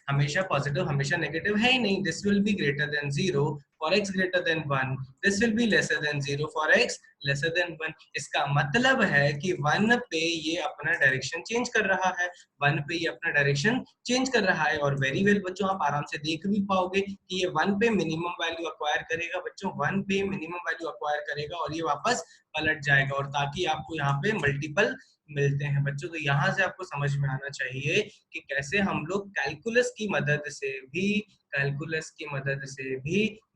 हमेशा पॉजिटिव हमेशा नेगेटिव है ही नहीं। This will B greater than 0 for x greater than 1, this will be lesser than 0 for x lesser than 1। इसका मतलब है कि 1 पे ये अपना डायरेक्शन चेंज कर रहा है, 1 पे ये अपना डायरेक्शन चेंज कर रहा है। और वेरी वेल बच्चों, आप आराम से देख भी पाओगे कि ये 1 पे मिनिमम वैल्यू अक्वायर करेगा बच्चों, 1 पे मिनिमम वैल्यू अक्वायर करेगा और ये वापस पलट जाएगा, और ताकि आपको यहाँ पे मल्टीपल मिलते हैं बच्चों। तो यहाँ से आपको समझ में आना चाहिए कि कैसे हम लोग कैलकुलस की मदद से भी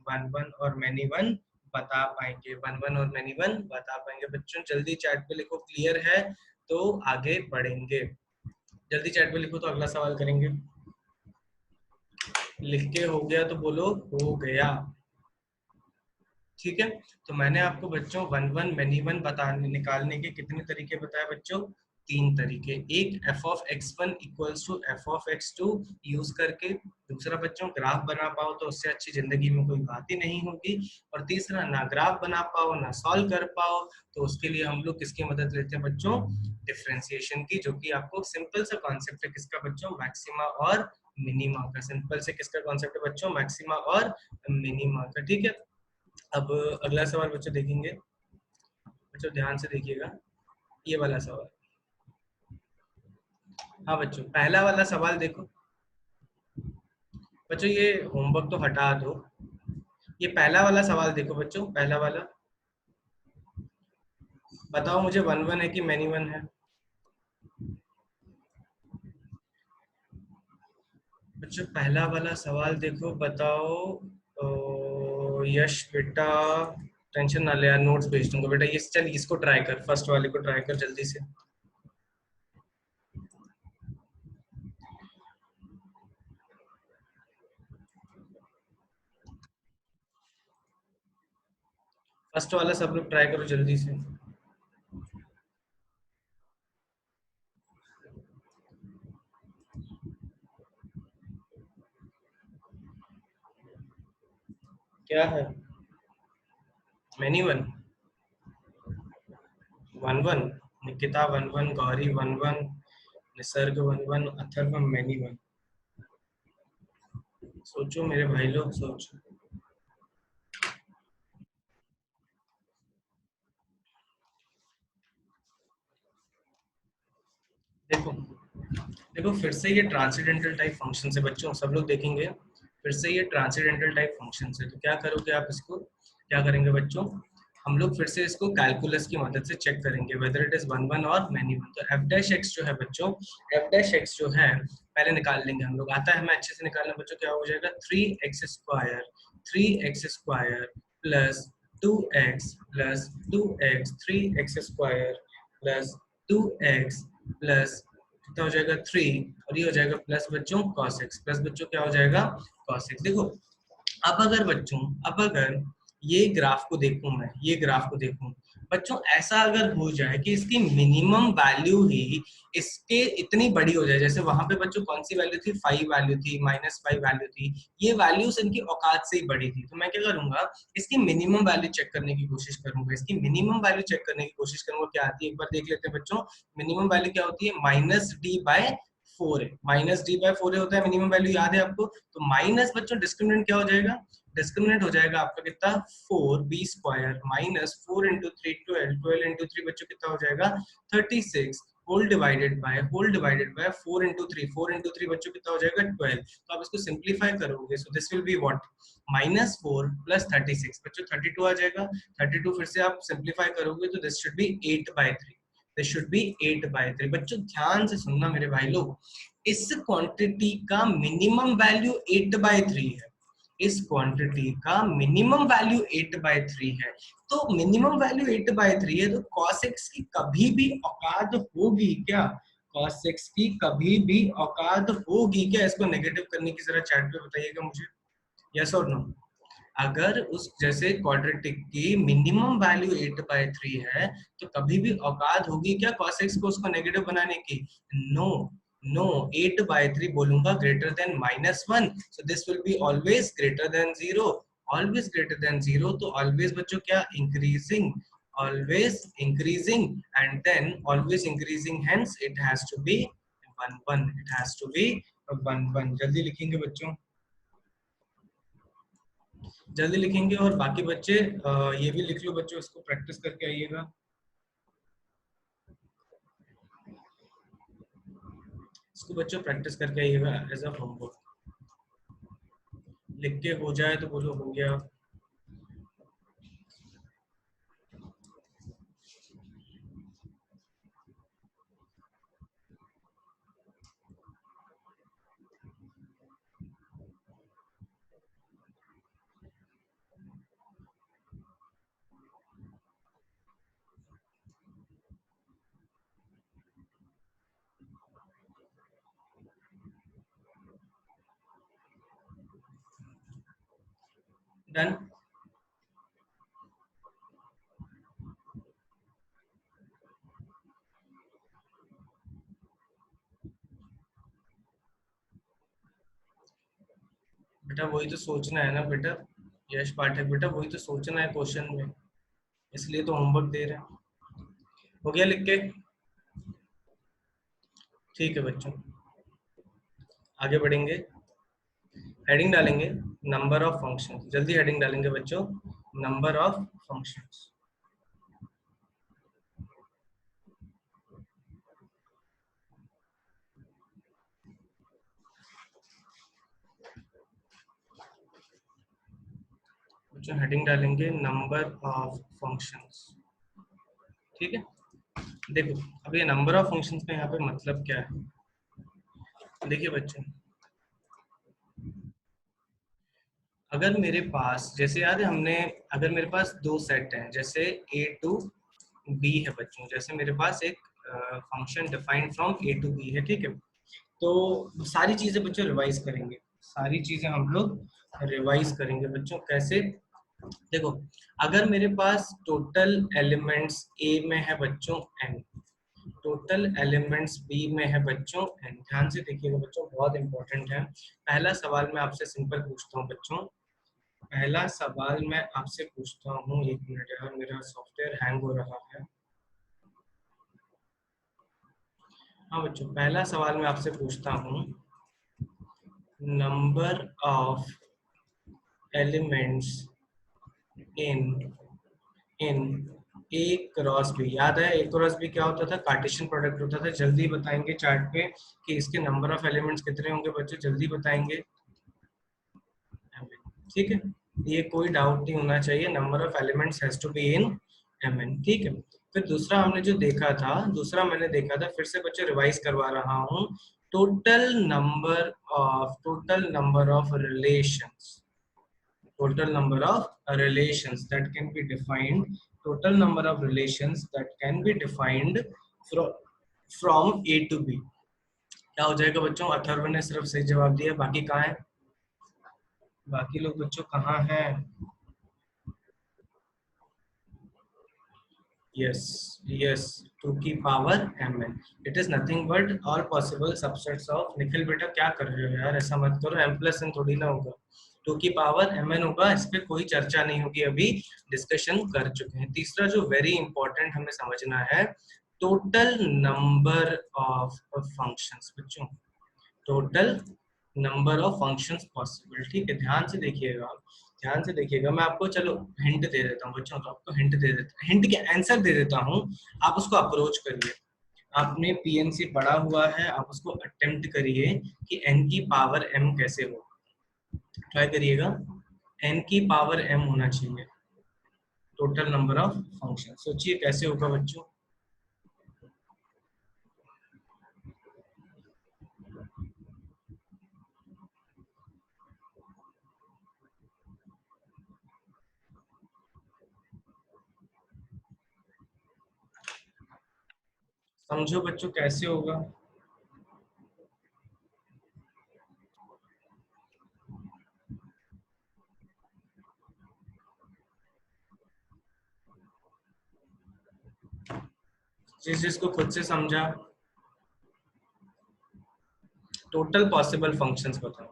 वन वन और मैनी वन बता पाएंगे, वन वन और मैनी वन बता पाएंगे। बच्चों जल्दी चैट पे लिखो क्लियर है तो आगे बढ़ेंगे। जल्दी चैट पे लिखो तो अगला सवाल करेंगे। लिख के हो गया तो बोलो हो गया। ठीक है, तो मैंने आपको बच्चों वन वन मैनी वन बताने निकालने के कितने तरीके बताए बच्चों? तीन तरीके। एक f of x one equals to f of x two use करके, दूसरा बच्चों ग्राफ बना पाओ तो उससे अच्छी जिंदगी में कोई बात ही नहीं होगी, और तीसरा ना ग्राफ बना पाओ ना सॉल्व कर पाओ तो उसके लिए हम लोग किसकी मदद लेते हैं बच्चों? डिफरेंशिएशन की, जो कि आपको सिंपल सा कॉन्सेप्ट है किसका बच्चों? मैक्सिमा और मिनिमा का। सिंपल से किसका कॉन्सेप्ट है बच्चों? मैक्सिमा और मिनिमा का। ठीक है, अब अगला सवाल बच्चों देखेंगे। बच्चों ध्यान से देखिएगा, ये वाला सवाल। हाँ बच्चों, पहला वाला सवाल देखो। बच्चों ये होमवर्क तो हटा दो, ये पहला वाला सवाल देखो बच्चों, पहला वाला। बताओ मुझे वन वन है कि मैनी वन है? बच्चों पहला वाला सवाल देखो, बताओ। यश बेटा टेंशन ना ले यार, नोट्स भेज दूंगा बेटा। ये चल इसको ट्राई कर, फर्स्ट वाले को ट्राई कर जल्दी से। फर्स्ट वाला सब लोग ट्राई करो जल्दी से। क्या है? Many one, one one, Nikita one one, Gauri one one, Nisarga one one, Atharva many one. सोचो मेरे भाई लोग, सोचो। देखो देखो, फिर से ये ट्रांसीडेंटल टाइप फंक्शन है बच्चों, सब लोग देखेंगे। फिर से ये ट्रांसीडेंटल टाइप फंक्शन है, तो क्या करोगे आप इसको? क्या करेंगे बच्चों? हम लोग फिर से इसको कैलकुलस की मदद से चेक करेंगे whether it is one one और मैनी वन। तो एफ डैश एक्स जो है बच्चों, एफ डैश एक्स जो है पहले निकाल लेंगे हम लोग। आता है हमें अच्छे से निकालना बच्चों। क्या हो जाएगा? Three x square plus two x, three x square plus two x plus कितना हो जाएगा? थ्री, और ये हो जाएगा प्लस बच्चों cos x, प्लस बच्चों क्या हो जाएगा? cos x। देखो अब अगर बच्चों, अब अगर ये ग्राफ को देखूं मैं, ये ग्राफ को देखूं बच्चों, ऐसा अगर हो जाए कि इसकी मिनिमम वैल्यू ही इसके इतनी बड़ी हो जाए, जैसे वहां पे बच्चों कौन सी वैल्यू थी? 5 वैल्यू थी, -5 वैल्यू थी, ये वैल्यूज इनकी औकात से ही बड़ी थी, तो मैं क्या करूंगा? इसकी मिनिमम वैल्यू चेक करने की कोशिश करूंगा। इसकी मिनिमम वैल्यू चेक करने की कोशिश करूंगा, क्या आती है एक बार देख लेते हैं बच्चों। मिनिमम वैल्यू क्या होती है? -d/4 है। -d/4 होता है मिनिमम वैल्यू, याद है आपको? तो माइनस बच्चों डिस्क्रिमिनेंट क्या हो जाएगा? डिस्क्रिमिनेंट हो जाएगा आपका कितना? 4b² माइनस 4 × 3 12, 12 × 3 बच्चों कितना हो जाएगा? 36 होल डिवाइडेड बाय 4 × 3, 4 × 3 बच्चों कितना हो जाएगा? 12। तो आप इसको सिंप्लीफाई करोगे, सो दिस विल बी व्हाट? -4 + 36 बच्चों 32 आ जाएगा। 32 फिर से आप सिंप्लीफाई करोगे तो this should be 8/3, this should be 8/3। बच्चों ध्यान से सुनना मेरे भाई लोग, इस क्वांटिटी का मिनिमम वैल्यू 8/3 है। इस क्वांटिटी का मिनिमम वैल्यू 8/3 है। तो मिनिमम वैल्यू 8/3 है, तो cos x की कभी भी औकात होगी क्या? cos x की कभी भी औकात होगी क्या इसको नेगेटिव करने की? जरा चैट पे बताइएगा मुझे, यस और नो। अगर उस जैसे क्वाड्रेटिक की मिनिमम वैल्यू 8/3 है, तो कभी भी औकात होगी क्या cos x को उसको नेगेटिव बनाने की? नो नो, 8/3 बोलूंगा greater than -1, so this will be always greater than 0, always greater than 0। तो ऑलवेज बच्चों क्या? Increasing, always increasing, and then always increasing, hence it has to be 1 1, it has to be 1 1। जल्दी लिखेंगे बच्चों, जल्दी लिखेंगे। और बाकी बच्चे ये भी लिख लो बच्चों, इसको प्रैक्टिस करके आइएगा। इसको बच्चों प्रैक्टिस करके आइएगा एज अ होमवर्क। लिख के हो जाए तो बोलो हो गया। डन। बेटा वही तो सोचना है ना बेटा, यश पाठक बेटा वही तो सोचना है क्वेश्चन में, इसलिए तो होमवर्क दे रहे हैं। हो गया लिख के? ठीक है बच्चों, आगे बढ़ेंगे। हेडिंग डालेंगे नंबर ऑफ फंक्शन, जल्दी हेडिंग डालेंगे बच्चों, नंबर ऑफ फंक्शंस। बच्चों हेडिंग डालेंगे नंबर ऑफ फंक्शंस, ठीक है। देखो अब ये नंबर ऑफ फंक्शंस का यहाँ पे मतलब क्या है, देखिए बच्चों, अगर मेरे पास, जैसे याद है हमने, अगर मेरे पास दो सेट हैं, जैसे ए टू बी है बच्चों, जैसे मेरे पास एक function defined from A to B है, ठीक है। तो सारी चीजें बच्चों रिवाइज करेंगे, सारी चीजें हम लोग रिवाइज करेंगे बच्चों। कैसे? देखो अगर मेरे पास टोटल एलिमेंट्स ए में है बच्चों n, टोटल एलिमेंट्स बी में है बच्चों n, ध्यान से देखिएगा बच्चों, बहुत इंपॉर्टेंट है। पहला सवाल मैं आपसे सिंपल पूछता हूँ बच्चों, पहला सवाल मैं आपसे पूछता हूँ, एक मिनट यार मेरा सॉफ्टवेयर हैंग हो रहा है। हाँ बच्चों, पहला सवाल मैं आपसे पूछता हूँ, number of elements in in A cross B. याद है ए क्रॉस बी क्या होता था? कार्टेशियन प्रोडक्ट होता था। जल्दी बताएंगे चार्ट पे कि इसके नंबर ऑफ एलिमेंट्स कितने होंगे बच्चों, जल्दी बताएंगे। ठीक है, ये कोई डाउट नहीं होना चाहिए, number of elements has to be in mn, ठीक है। फिर दूसरा हमने जो देखा था, दूसरा मैंने देखा था, फिर से बच्चों रिवाइज करवा रहा हूँ, total number of relations, total number of relations that can be defined, total number of relations that can be defined from A to B। क्या हो जाएगा बच्चों? अथर्व ने सिर्फ सही जवाब दिया, बाकी कहाँ है? बाकी लोग बच्चों कहाँ हैं? yes yes, 2 की power mn, it is nothing but all possible subsets of. Nikhil बेटा क्या कर रहे हो यार, ऐसा मत करो, m प्लस n थोड़ी ना होगा, 2 की पावर mn होगा, इस पे कोई चर्चा नहीं होगी, अभी डिस्कशन कर चुके हैं। तीसरा जो वेरी इंपॉर्टेंट हमें समझना है, टोटल नंबर ऑफ फंक्शंस बच्चों, total number of functions possible, ठीक है। ध्यान से देखिएगा, ध्यान से देखिएगा, मैं आपको चलो हिंट दे देता हूँ बच्चों, तो आपको हिंट दे देता, हिंट के आंसर दे देता हूँ, आप उसको अप्रोच करिए। आपने पीएनसी पढ़ा हुआ है, आप उसको अटेम्प्ट करिए कि n की पावर m कैसे हो, ट्राई करिएगा, n की पावर m होना चाहिए टोटल नंबर ऑफ फंक्शन, सोचिए कैसे होगा बच्चों। समझो बच्चों कैसे होगा। जिस जिसको खुद से समझा, टोटल पॉसिबल फंक्शंस बताओ।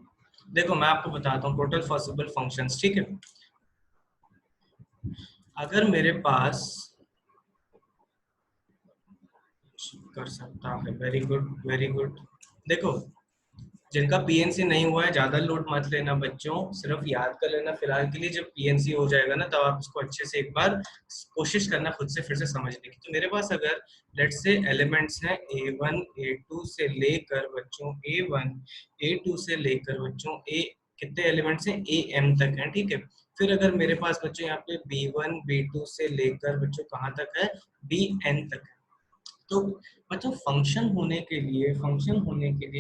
देखो मैं आपको बताता हूँ टोटल पॉसिबल फंक्शंस, ठीक है। अगर मेरे पास कर सकता है, वेरी गुड वेरी गुड। देखो जिनका पीएनसी नहीं हुआ है ज्यादा लोड मत लेना बच्चों, सिर्फ याद कर लेना फिलहाल के लिए, जब पीएनसी हो जाएगा ना तब आप इसको अच्छे से एक बार कोशिश करना खुद से फिर से समझने की। तो मेरे पास अगर लेट से एलिमेंट्स हैं A1 A2 से लेकर बच्चों A1 A2 से लेकर बच्चों A, कितने एलिमेंट्स हैं AM तक हैं, ठीक है। फिर अगर मेरे पास बच्चों यहाँ पे B1 B2 से लेकर बच्चों कहाँ तक है, BN तक है। तो मतलब फंक्शन होने के लिए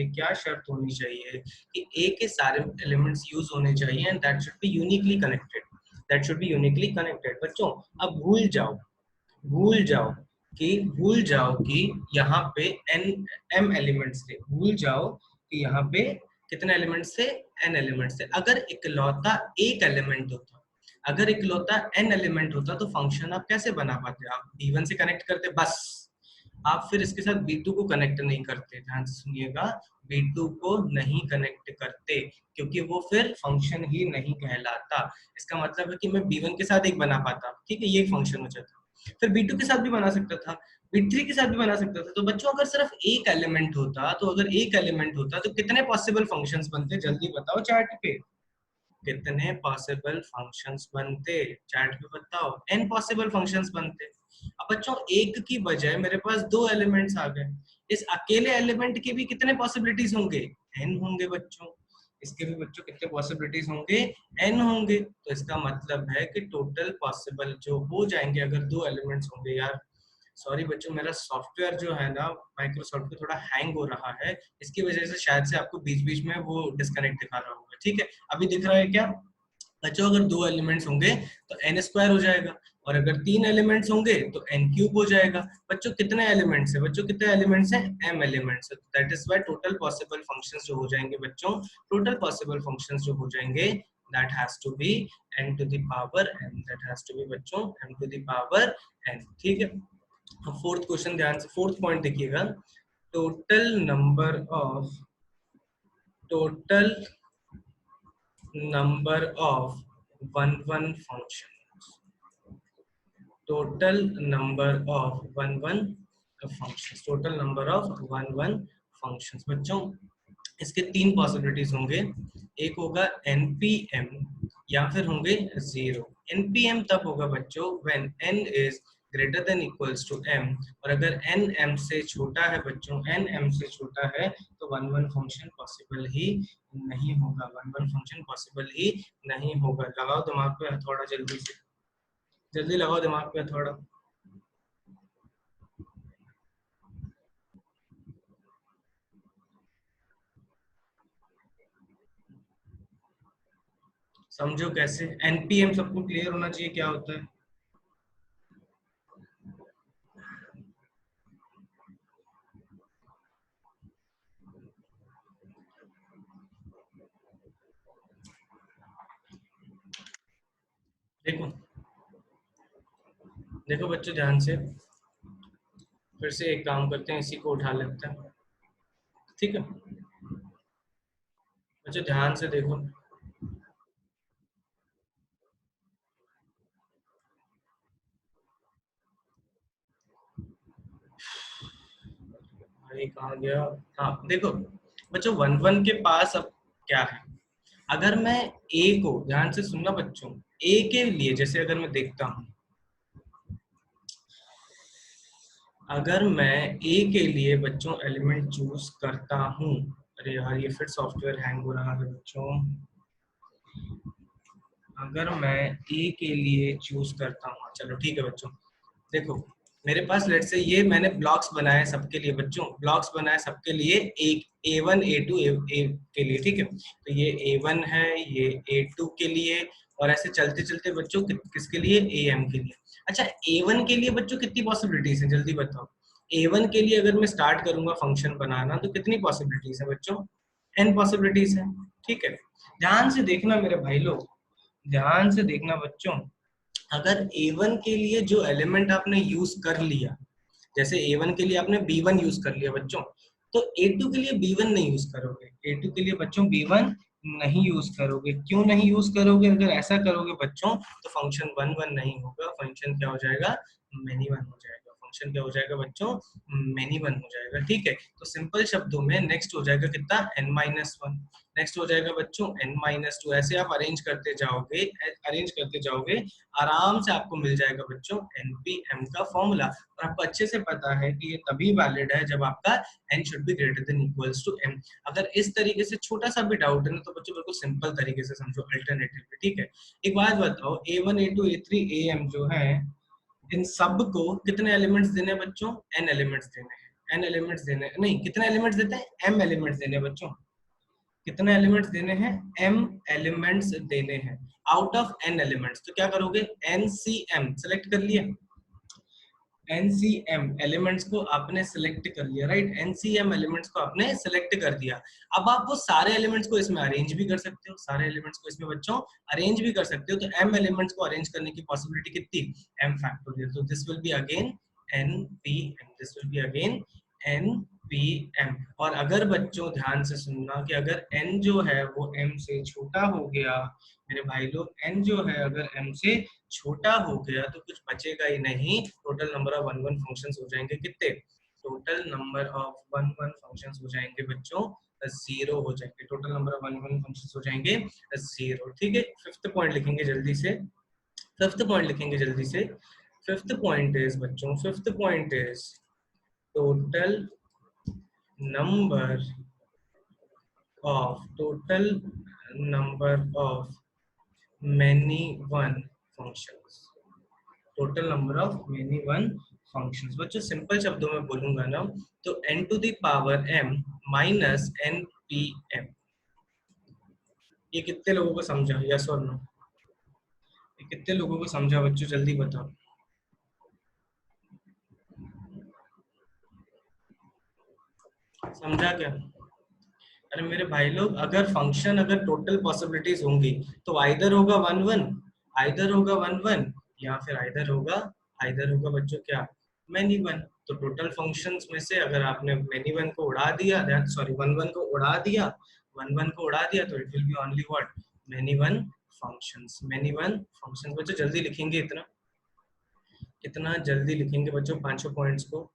क्या शर्त होनी चाहिए कि ए के सारे एलिमेंट्स यूज होने चाहिए and that should be uniquely connected, that should be uniquely connected बच्चों। अब भूल जाओ भूल जाओ कि यहाँ पे एन एम एलिमेंट्स थे, भूल जाओ कि यहाँ पे कितने एलिमेंट्स थे, एन एलिमेंट्स थे। अगर इकलौता एक एलिमेंट होता, अगर इकलौता n एलिमेंट होता तो फंक्शन आप कैसे बना पाते? आप b1 से कनेक्ट करते बस, आप फिर इसके साथ b2 को कनेक्ट नहीं करते। ध्यान से सुनिएगा, b2 को नहीं कनेक्ट करते क्योंकि वो फिर फंक्शन ही नहीं कहलाता। इसका मतलब है कि मैं b1 के साथ एक बना पाता, ठीक है, ये एक फंक्शन हो जाता। फिर b2 के साथ भी बना सकता था, b3 के साथ भी बना सकता था। तो बच्चों अगर सिर्फ एक एलिमेंट होता, तो अगर एक एलिमेंट होता तो कितने पॉसिबल फंक्शंस बनते? जल्दी बताओ चार्ट पे, कितने पॉसिबल फंक्शंस बनते? चैट पे बताओ। n पॉसिबल फंक्शंस बनते। अब बच्चों एक की बजाय मेरे पास दो एलिमेंट्स आ गए। इस अकेले एलिमेंट के भी कितने पॉसिबिलिटीज होंगे? n होंगे बच्चों। इसके भी बच्चों कितने पॉसिबिलिटीज होंगे? n होंगे। तो इसका मतलब है कि टोटल पॉसिबल जो हो जाएंगे अगर दो एलिमेंट्स होंगे। यार सॉरी बच्चों, मेरा सॉफ्टवेयर जो है ना माइक्रोसॉफ्ट का थोड़ा हैंग हो रहा है, इसकी वजह से शायद से आपको बीच बीच में वो डिस्कनेक्ट दिखा रहा होगा। ठीक है, अभी दिख रहा है क्या बच्चों? अगर दो एलिमेंट्स होंगे तो n स्क्वायर हो जाएगा, और अगर तीन एलिमेंट्स होंगे तो n क्यूब हो जाएगा। बच्चों कितने एलिमेंट्स है? बच्चों कितने एलिमेंट्स हैं? m एलिमेंट्स है। That is why total possible functions जो हो जाएंगे बच्चों, टोटल पॉसिबल फंक्शंस जो हो जाएंगे, that has to be n to the power n, that has to be बच्चों m to the power n। ठीक है, अब फोर्थ क्वेश्चन ध्यान से, फोर्थ पॉइंट देखिएगा। Total number of one one function, total number of one one functions, total number of one one functions. बच्चों इसके तीन पॉसिबिलिटीज होंगे, एक होगा npm या फिर होंगे जीरो। npm तब होगा बच्चों when n is greater than equals to m, और अगर n m से छोटा है बच्चों, n m से छोटा है तो वन वन फंक्शन पॉसिबल ही नहीं होगा, वन वन फंक्शन पॉसिबल ही नहीं होगा। लगाओ दिमाग पे हथौड़ा, जल्दी से, जल्दी लगाओ दिमाग पे हथौड़ा। समझो कैसे। npm सबको क्लियर होना चाहिए क्या होता है। देखो देखो बच्चों ध्यान से, फिर से एक काम करते हैं, इसी को उठा लेते हैं। ठीक है बच्चों ध्यान से देखो, भाई कहाँ गया? हाँ देखो बच्चों, वन वन के पास अब क्या है? अगर मैं ए को, ध्यान से सुनना बच्चों, ए के लिए जैसे अगर मैं देखता हूँ, अगर मैं ए के लिए बच्चों एलिमेंट चूज करता हूँ, अरे यार ये फिर सॉफ्टवेयर हैंग हो रहा है बच्चों। अगर मैं ए के लिए चूज करता हूँ, चलो ठीक है बच्चों, देखो मेरे पास लेट से ये मैंने ब्लॉक्स बनाए सबके लिए बच्चों, ब्लॉक्स बनाए सबके लिए, एक A1 A2 A के लिए। ठीक है, तो ये A1 है, ये A2 के लिए, और ऐसे चलते चलते बच्चों किसके लिए? AM के लिए। अच्छा A1 के लिए बच्चों कितनी पॉसिबिलिटीज है जल्दी बताओ? A1 के लिए अगर मैं स्टार्ट करूंगा फंक्शन बनाना तो कितनी पॉसिबिलिटीज है बच्चों? n पॉसिबिलिटीज है। ठीक है, ध्यान से देखना मेरे भाई लोग, ध्यान से देखना बच्चों, अगर A1 के लिए जो एलिमेंट आपने यूज कर लिया, जैसे A1 के लिए आपने B1 यूज कर लिया बच्चों, तो A2 के लिए B1 नहीं यूज करोगे, A2 के लिए बच्चों B1 नहीं यूज करोगे। क्यों नहीं यूज करोगे? अगर ऐसा करोगे बच्चों तो फंक्शन वन वन नहीं होगा, फंक्शन क्या हो जाएगा? मेनी वन हो जाएगा। फंक्शन क्या हो जाएगा बच्चों? मेनी वन हो जाएगा। ठीक है, तो सिंपल शब्दों में नेक्स्ट हो जाएगा कितना? n-1, नेक्स्ट हो जाएगा बच्चों n-2। ऐसे आप अरेंज करते जाओगे, अरेंज करते जाओगे, आराम से आपको मिल जाएगा बच्चों npm का फॉर्मूला। और आपको अच्छे से पता है कि ये तभी वैलिड है जब आपका n should be greater than equals to m। अगर इस तरीके से छोटा सा भी डाउट है ना तो बच्चों बिल्कुल सिंपल तरीके से समझो, अल्टरनेटिव। ठीक है, एक बात बताओ, a1 a2 a3 am जो है, इन सब को कितने एलिमेंट्स देने हैं बच्चों? n एलिमेंट्स देने हैं, n एलिमेंट्स देने हैं, नहीं कितने एलिमेंट्स देते हैं? m एलिमेंट्स देने हैं बच्चों। कितने एलिमेंट्स देने हैं? m एलिमेंट्स देने हैं आउट ऑफ n एलिमेंट्स। तो क्या करोगे? NCM सेलेक्ट कर लिया, एनसीएम एलिमेंट्स को आपने सिलेक्ट कर लिया, राइट। एनसीएम एलिमेंट्स को आपने सिलेक्ट कर दिया। अब आप वो सारे एलिमेंट्स को इसमें अरेंज भी कर सकते हो, सारे एलिमेंट्स को इसमें बच्चों अरेंज भी कर सकते हो। तो एम एलिमेंट्स को अरेंज करने की पॉसिबिलिटी कितनी, एम फैक्टोरियल। तो this will be again n P m, this will be again n P m. और अगर बच्चों ध्यान से सुनना कि अगर n जो है वो m से छोटा हो गया, मेरे भाई लोग, n जो है अगर m से छोटा हो गया तो कुछ बचेगा ही नहीं। Total number of one one functions हो जाएंगे कितने, total number of one one functions हो जाएंगे बच्चों जीरो हो जाएंगे, total number of one one functions हो जाएंगे जीरो। ठीक है, फिफ्थ पॉइंट लिखेंगे जल्दी से, फिफ्थ पॉइंट लिखेंगे जल्दी से। फिफ्थ पॉइंट इज बच्चों, fifth point is total number of, total number of many one functions, total number of many one functions. बच्चों सिंपल शब्दों में बोलूंगा ना तो n to the power m minus n P m. ये कितने लोगों को समझा, यस और नो? ये कितने लोगों को समझा बच्चों, जल्दी बताओ। समझा क्या? अरे मेरे भाई लोग, अगर फंक्शन, अगर टोटल पॉसिबिलिटीज होंगी तो आइदर होगा वन वन, आइदर होगा वन वन, या फिर आइदर होगा बच्चों क्या, मैनी वन। तो टोटल फंक्शंस में से अगर आपने मैनी वन को उड़ा दिया, सॉरी वन वन को उड़ा दिया, वन वन को उड़ा दिया, तो it will B only what, many one functions, many one functions. बच्चों जल्दी लिखेंगे, इतना कितना जल्दी लिखेंगे बच्चों पांचों पॉइंट्स को।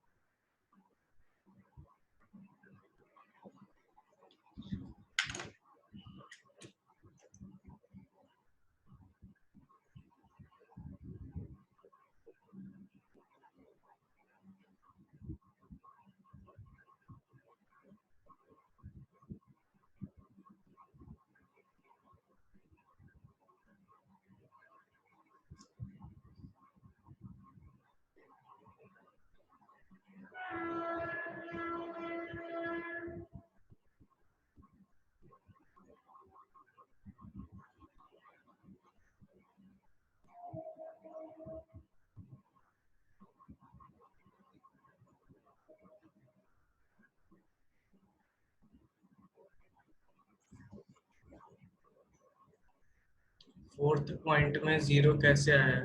4th पॉइंट में जीरो कैसे आया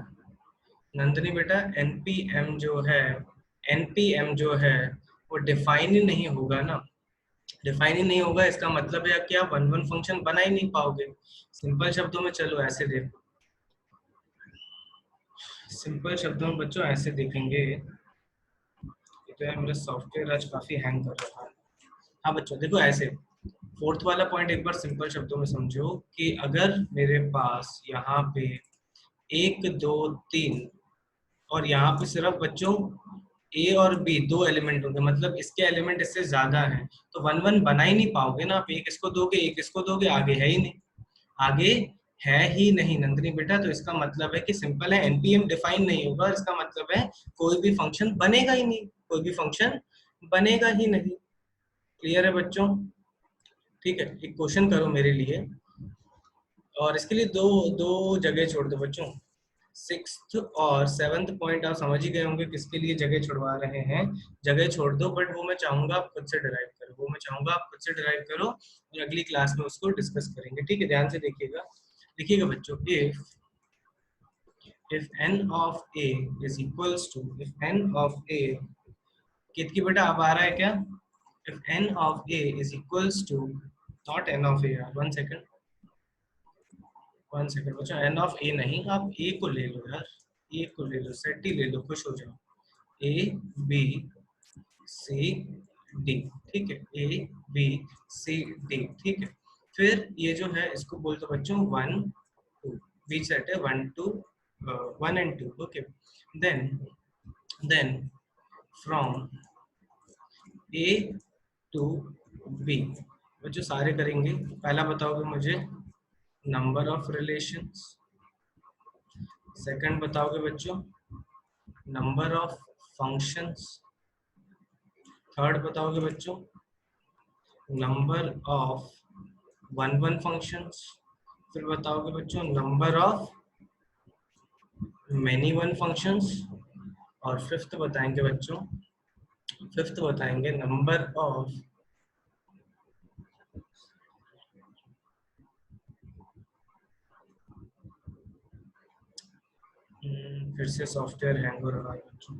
नंदनी बेटा? एनपीएम जो है, एनपीएम जो है वो डिफाइन ही नहीं होगा ना, डिफाइन ही नहीं होगा। इसका मतलब है कि आप वन वन फंक्शन बना ही नहीं पाओगे। सिंपल शब्दों में चलो ऐसे देखो, सिंपल शब्दों में बच्चों ऐसे देखेंगे। तो यार मेरा सॉफ्टवेयर आज काफी हैंग कर रहा है। हाँ बच्चों देखो ऐसे, फोर्थ वाला पॉइंट एक बार सिंपल शब्दों में समझो कि अगर मेरे पास यहाँ पे एक दो तीन और यहाँ पे सिर्फ बच्चों ए और बी दो एलिमेंट होंगे, मतलब इसके एलिमेंट इससे ज्यादा हैं, तो वन वन बना ही नहीं पाओगे ना। आप एक इसको दोगे, एक इसको दोगे, आगे है ही नहीं, आगे है ही नहीं नंदनी बेटा। तो इसका मतलब है कि सिंपल है, एनपीएम डिफाइन नहीं होगा, इसका मतलब है कोई भी फंक्शन बनेगा ही नहीं, कोई भी फंक्शन बनेगा ही नहीं। क्लियर है बच्चों? ठीक है, एक क्वेश्चन करो मेरे लिए, और इसके लिए दो दो जगह छोड़ दो बच्चों। सिक्स्थ और सेवंथ पॉइंट आप समझ ही गए होंगे किसके लिए जगह छुड़वा रहे हैं। जगह छोड़ दो, बट वो मैं चाहूंगा आप खुद से डिराइव करो, वो मैं चाहूंगा आप खुद से डिराइव करो, और अगली क्लास में उसको डिस्कस करेंगे। ठीक है, ध्यान से देखिएगा, देखिएगा बच्चों। If n of a is equals to, if n of a, कितनी बेटा अब आ रहा है क्या? if n of a is equals to, not n of a यार, वन सेकंड बच्चों, n ऑफ a नहीं, आप a को ले लो यार, a को ले लो, सेट ही ले लो, खुश हो जाओ। a b c d, ठीक है, a b c d, ठीक है। फिर ये जो है इसको बोल दो बच्चों वन टू, बीच सेट है one two, one and two, okay. Then from a to b बच्चों सारे करेंगे। पहला बताओगे मुझे नंबर ऑफ रिलेशंस, सेकंड बताओगे बच्चों नंबर ऑफ फंक्शंस, थर्ड बताओगे बच्चों number of one one functions, फिर बताओगे बच्चों number of many one functions, और फिफ्थ बताएंगे बच्चों, फिफ्थ बताएंगे नंबर ऑफ फिर से सॉफ्टवेयर हैंग हो रहा है बच्चों।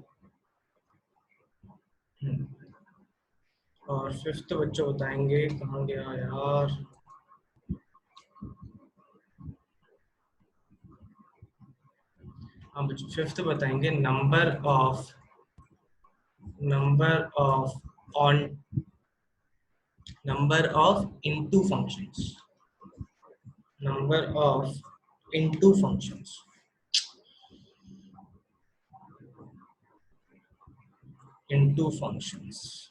और फिफ्थ बच्चों बताएंगे, कहाँ गया यार, हाँ बच्चों फिफ्थ बताएंगे number of on number of into functions, number of into functions, into functions.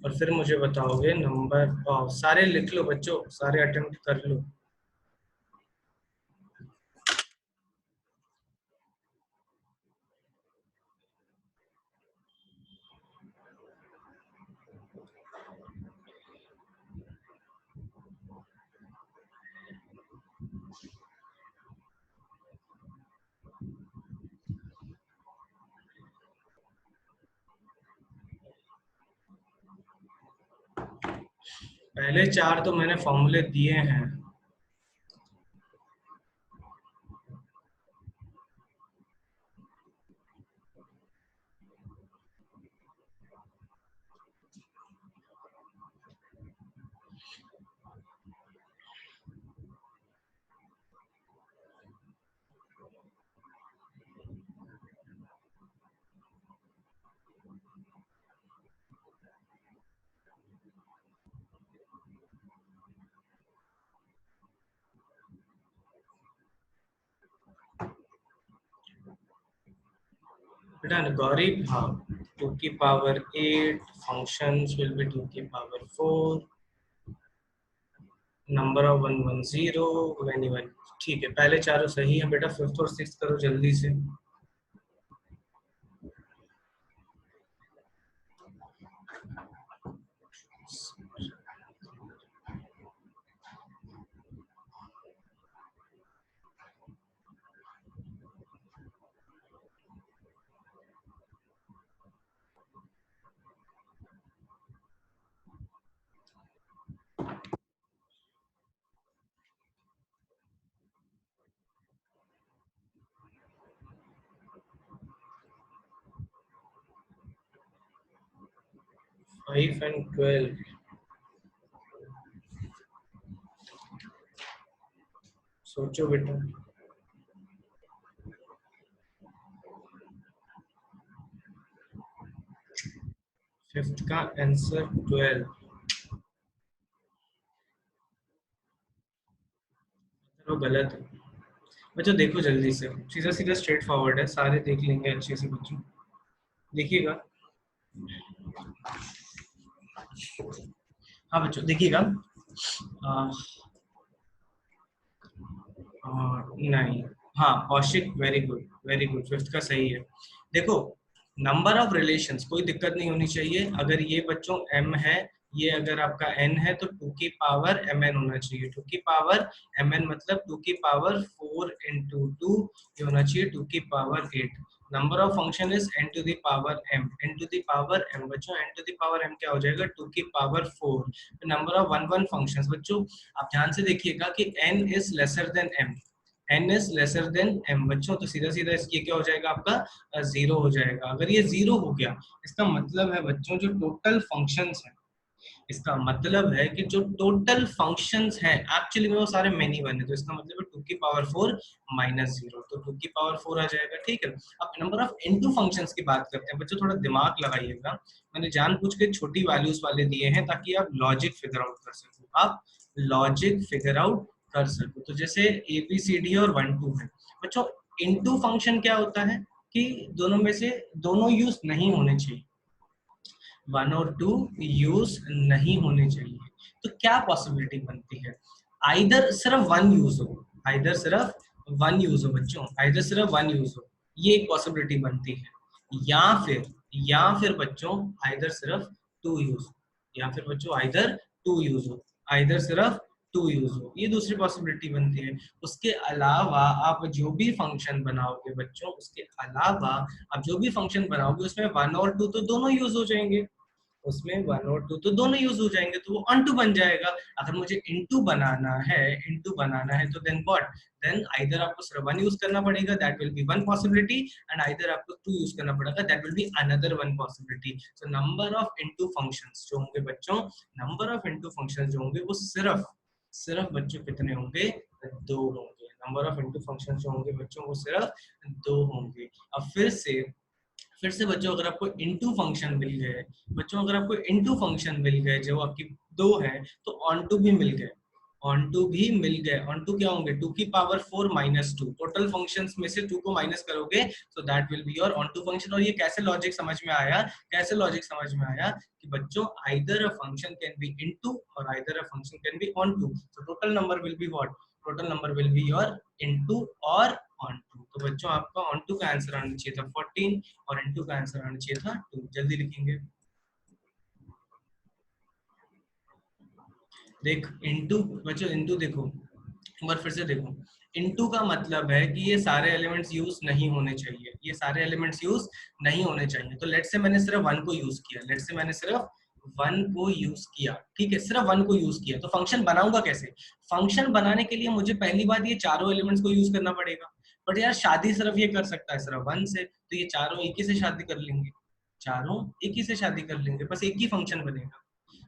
और फिर मुझे बताओगे नंबर ऑफ, सारे लिख लो बच्चों, सारे अटेम्प्ट कर लो। पहले चार तो मैंने फॉर्मूले दिए हैं। बेटा गौरी, हाँ, 2 की पावर 8 फंक्शंस विल बी 2 की power 4, number of 110 when even. ठीक है, पहले चारों सही है बेटा, फिफ्थ और सिक्स्थ करो जल्दी से। फाइव एंड 12, सोचो बेटा। फिफ्थ का आंसर 12, वो गलत है बच्चों। देखो जल्दी से, सीधा सीधा स्ट्रेट फॉरवर्ड है, सारे देख लेंगे अच्छे से बच्चों, देखिएगा। हाँ बच्चों देखिएगा। आ, नहीं, हाँ Kaushik, very good very good, fifth का सही है। देखो, नंबर ऑफ रिलेशंस कोई दिक्कत नहीं होनी चाहिए। अगर ये बच्चों m है, ये अगर आपका n है, तो 2 की पावर mn होना चाहिए। 2 की पावर mn मतलब 2 की पावर 4 इंटू 2, ये होना चाहिए 2 की power 8। Number of function is n to the power m, n to the power m बच्चों, n to the power m क्या हो जाएगा, 2 की power 4। Number of one functions बच्चों, आप ध्यान से देखिएगा कि n is lesser than m, n is lesser than m बच्चों, तो सीधा सीधा इसकी क्या हो जाएगा, आपका 0 हो जाएगा। अगर ये 0 हो गया, इसका मतलब है बच्चों जो टोटल फंक्शंस हैं, इसका मतलब है कि जो टोटल फंक्शंस हैं एक्चुअली में वो सारे मेनी वन है, तो इसका मतलब है 2 की पावर 4 माइनस 0, तो 2 की पावर 4 आ जाएगा। ठीक है, अब नंबर ऑफ इनटू फंक्शंस की बात करते हैं बच्चों, थोड़ा दिमाग लगाइएगा। मैंने जानबूझ के छोटी वैल्यूज वाले दिए हैं ताकि आप लॉजिक फिगर आउट कर सको, आप लॉजिक फिगर आउट कर सको। तो जैसे ABCD और 1 2 है बच्चों, इनटू फंक्शन क्या होता है कि दोनों में से दोनों यूज नहीं होने चाहिए, 1 और 2 यूज नहीं होने चाहिए। तो क्या पॉसिबिलिटी बनती है, आइदर सिर्फ वन यूज हो, आइदर सिर्फ वन यूज हो बच्चों, आइदर सिर्फ वन यूज हो, ये एक पॉसिबिलिटी बनती है। या फिर बच्चों आइदर सिर्फ टू यूज, या फिर बच्चों आइदर टू यूज हो, आइदर सिर्फ टू यूज हो, ये दूसरी पॉसिबिलिटी बनती है। उसके अलावा आप जो भी फंक्शन बनाओगे बच्चों, उसके अलावा आप जो भी फंक्शन बनाओगे उसमें वन और टू तो दोनों यूज हो जाएंगे, उसमें वन और टू तो दोनों यूज हो जाएंगे, तो वो ऑन टू बन जाएगा। अगर मुझे इनटू बनाना है, इनटू बनाना है तो देन व्हाट, देन आइदर आपको सिर्फ वन यूज करना पड़ेगा, that will B one possibility, and either आपको टू यूज करना पड़ेगा, that will be another one possibility. So number of into functions जो होंगे बच्चों, नंबर ऑफ इनटू फंक्शंस जो होंगे वो सिर्फ सिर्फ बच्चों कितने होंगे, दो होंगे। नंबर ऑफ इनटू फंक्शंस जो होंगे बच्चों वो सिर्फ दो होंगे। अब फिर से बच्चों अगर आपको इनटू फंक्शन मिल गए, बच्चों अगर आपको इनटू फंक्शन मिल गए जो आपकी दो है, तो ऑन टू भी मिल गए, ऑन टू भी मिल गए। ऑन टू क्या होंगे, टू की power 4 minus two, total functions में से टू को माइनस करोगे तो that will be your onto function. और ये कैसे लॉजिक समझ में आया, कैसे लॉजिक समझ में आया कि बच्चों either a function can be into और either a function can be onto, तो total number will be what, total number will be your into और ऑन टू। तो बच्चों आपका ऑन टू का आंसर आना चाहिए था 14 और इनटू का आंसर आना चाहिए था 2। जल्दी लिखेंगे, देख इनटू बच्चों, इनटू देखो एक बार फिर से देखो, इनटू का मतलब है कि ये सारे एलिमेंट्स यूज नहीं होने चाहिए, ये सारे एलिमेंट्स यूज नहीं होने चाहिए। तो लेट्स से मैंने सिर्फ वन को यूज किया, लेट्स से मैंने सिर्फ वन को यूज किया, ठीक है, सिर्फ वन को यूज किया, तो फंक्शन बनाऊंगा कैसे? फंक्शन बनाने के लिए मुझे पहली बात ये चारों एलिमेंट्स को यूज करना पड़ेगा। बट यार शादी सिर्फ ये कर सकता है सिर्फ वन से, तो ये चारों एक ही से शादी कर लेंगे, चारों एक ही से शादी कर लेंगे, बस एक ही फंक्शन बनेगा।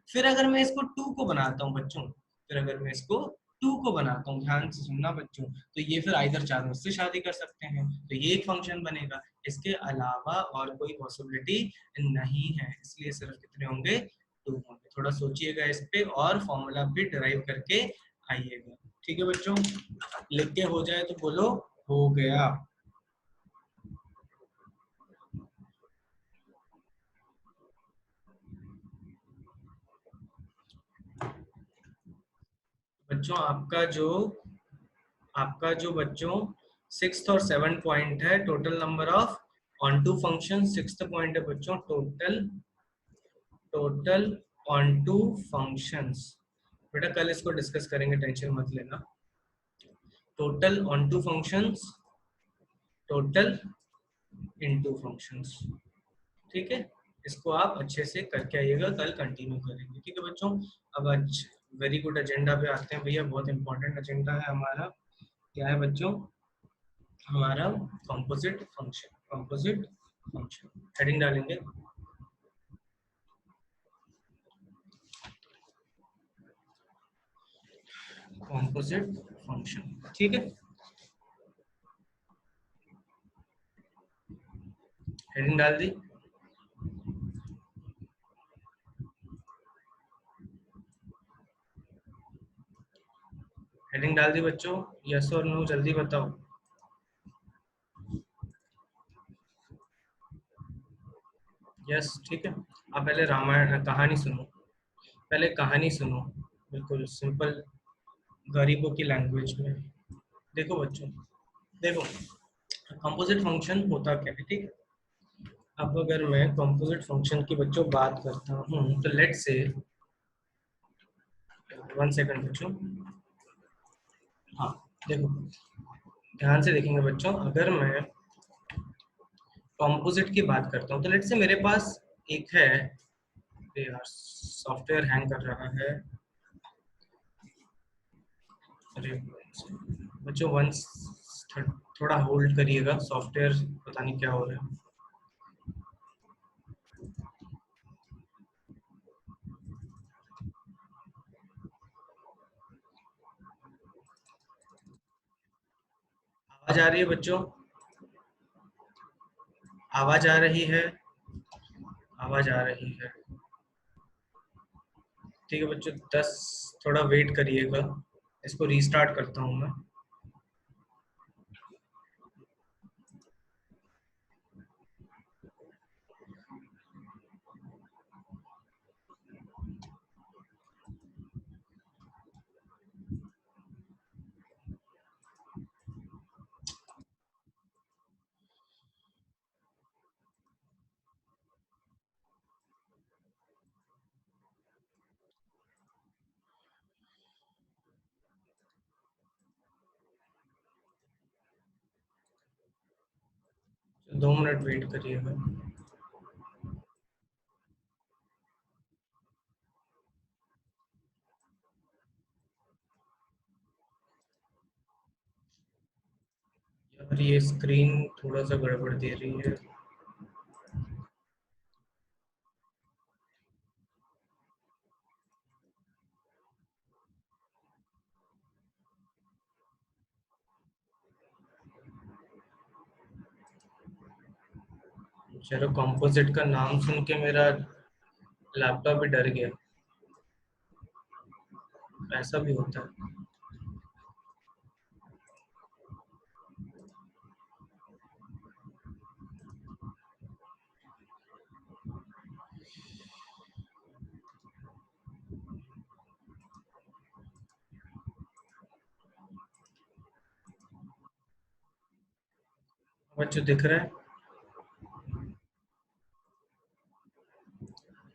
फिर अगर मैं इसको टू को बनाता हूँ बच्चों, फिर अगर मैं इसको टू को बनाता हूँ, ध्यान से सुनना बच्चों, तो ये फिर आइदर चारों से शादी कर सकते हैं, तो ये एक फंक्शन बनेगा, इसके अलावा और कोई पॉसिबिलिटी नहीं है, इसलिए सिर्फ कितने होंगे, टू होंगे। थोड़ा सोचिएगा इस पे और फॉर्मूला भी डिराइव करके आइएगा, ठीक है बच्चों? लिख के हो जाए तो बोलो हो गया। बच्चों आपका जो बच्चों सिक्स्थ और सेवन पॉइंट है, total number of onto function, sixth point है बच्चों total, total onto functions. बेटा कल इसको डिस्कस करेंगे, टेंशन मत लेना। Total onto functions, total into functions, ठीक है? इसको आप अच्छे से करके आइएगा, कल कंटिन्यू करेंगे, ठीक है बच्चों? अब आज वेरी गुड एजेंडा पे आते हैं भैया, बहुत इंपॉर्टेंट एजेंडा है हमारा। क्या है बच्चों? हमारा composite function, composite function heading डालेंगे, कंपोजिट फंक्शन, ठीक है? हेडिंग डाल दी, हेडिंग डाल दी बच्चों, यस और नो जल्दी बताओ। यस, ठीक है। आप पहले रामायण कहानी सुनो, पहले कहानी सुनो, बिल्कुल सिंपल गरीबों की लैंग्वेज में। देखो बच्चों, देखो कंपोजिट फंक्शन होता क्या है, ठीक है? अब अगर मैं कंपोजिट फंक्शन की बच्चों बात करता हूँ तो लेट्स से, वन सेकंड बच्चों, हाँ देखो ध्यान से देखेंगे बच्चों, अगर मैं कंपोजिट की बात करता हूँ तो लेट्स से मेरे पास एक है, यार सॉफ्टवेयर हैंग कर रहा है, अरे बच्चों वन थोड़ा होल्ड करिएगा, सॉफ्टवेयर पता नहीं क्या हो रहा है। आवाज आ रही है बच्चों? आवाज आ रही है? आवाज आ रही है? ठीक है बच्चों, 10 थोड़ा वेट करिएगा, इसको रीस्टार्ट करता हूँ मैं। 2 मिनट वेट करिएगा। यार ये स्क्रीन थोड़ा सा गड़बड़ दे रही है। चलो, कंपोजिट का नाम सुन के मेरा लैपटॉप भी डर गया। ऐसा भी होता है। बच्चों दिख रहा है?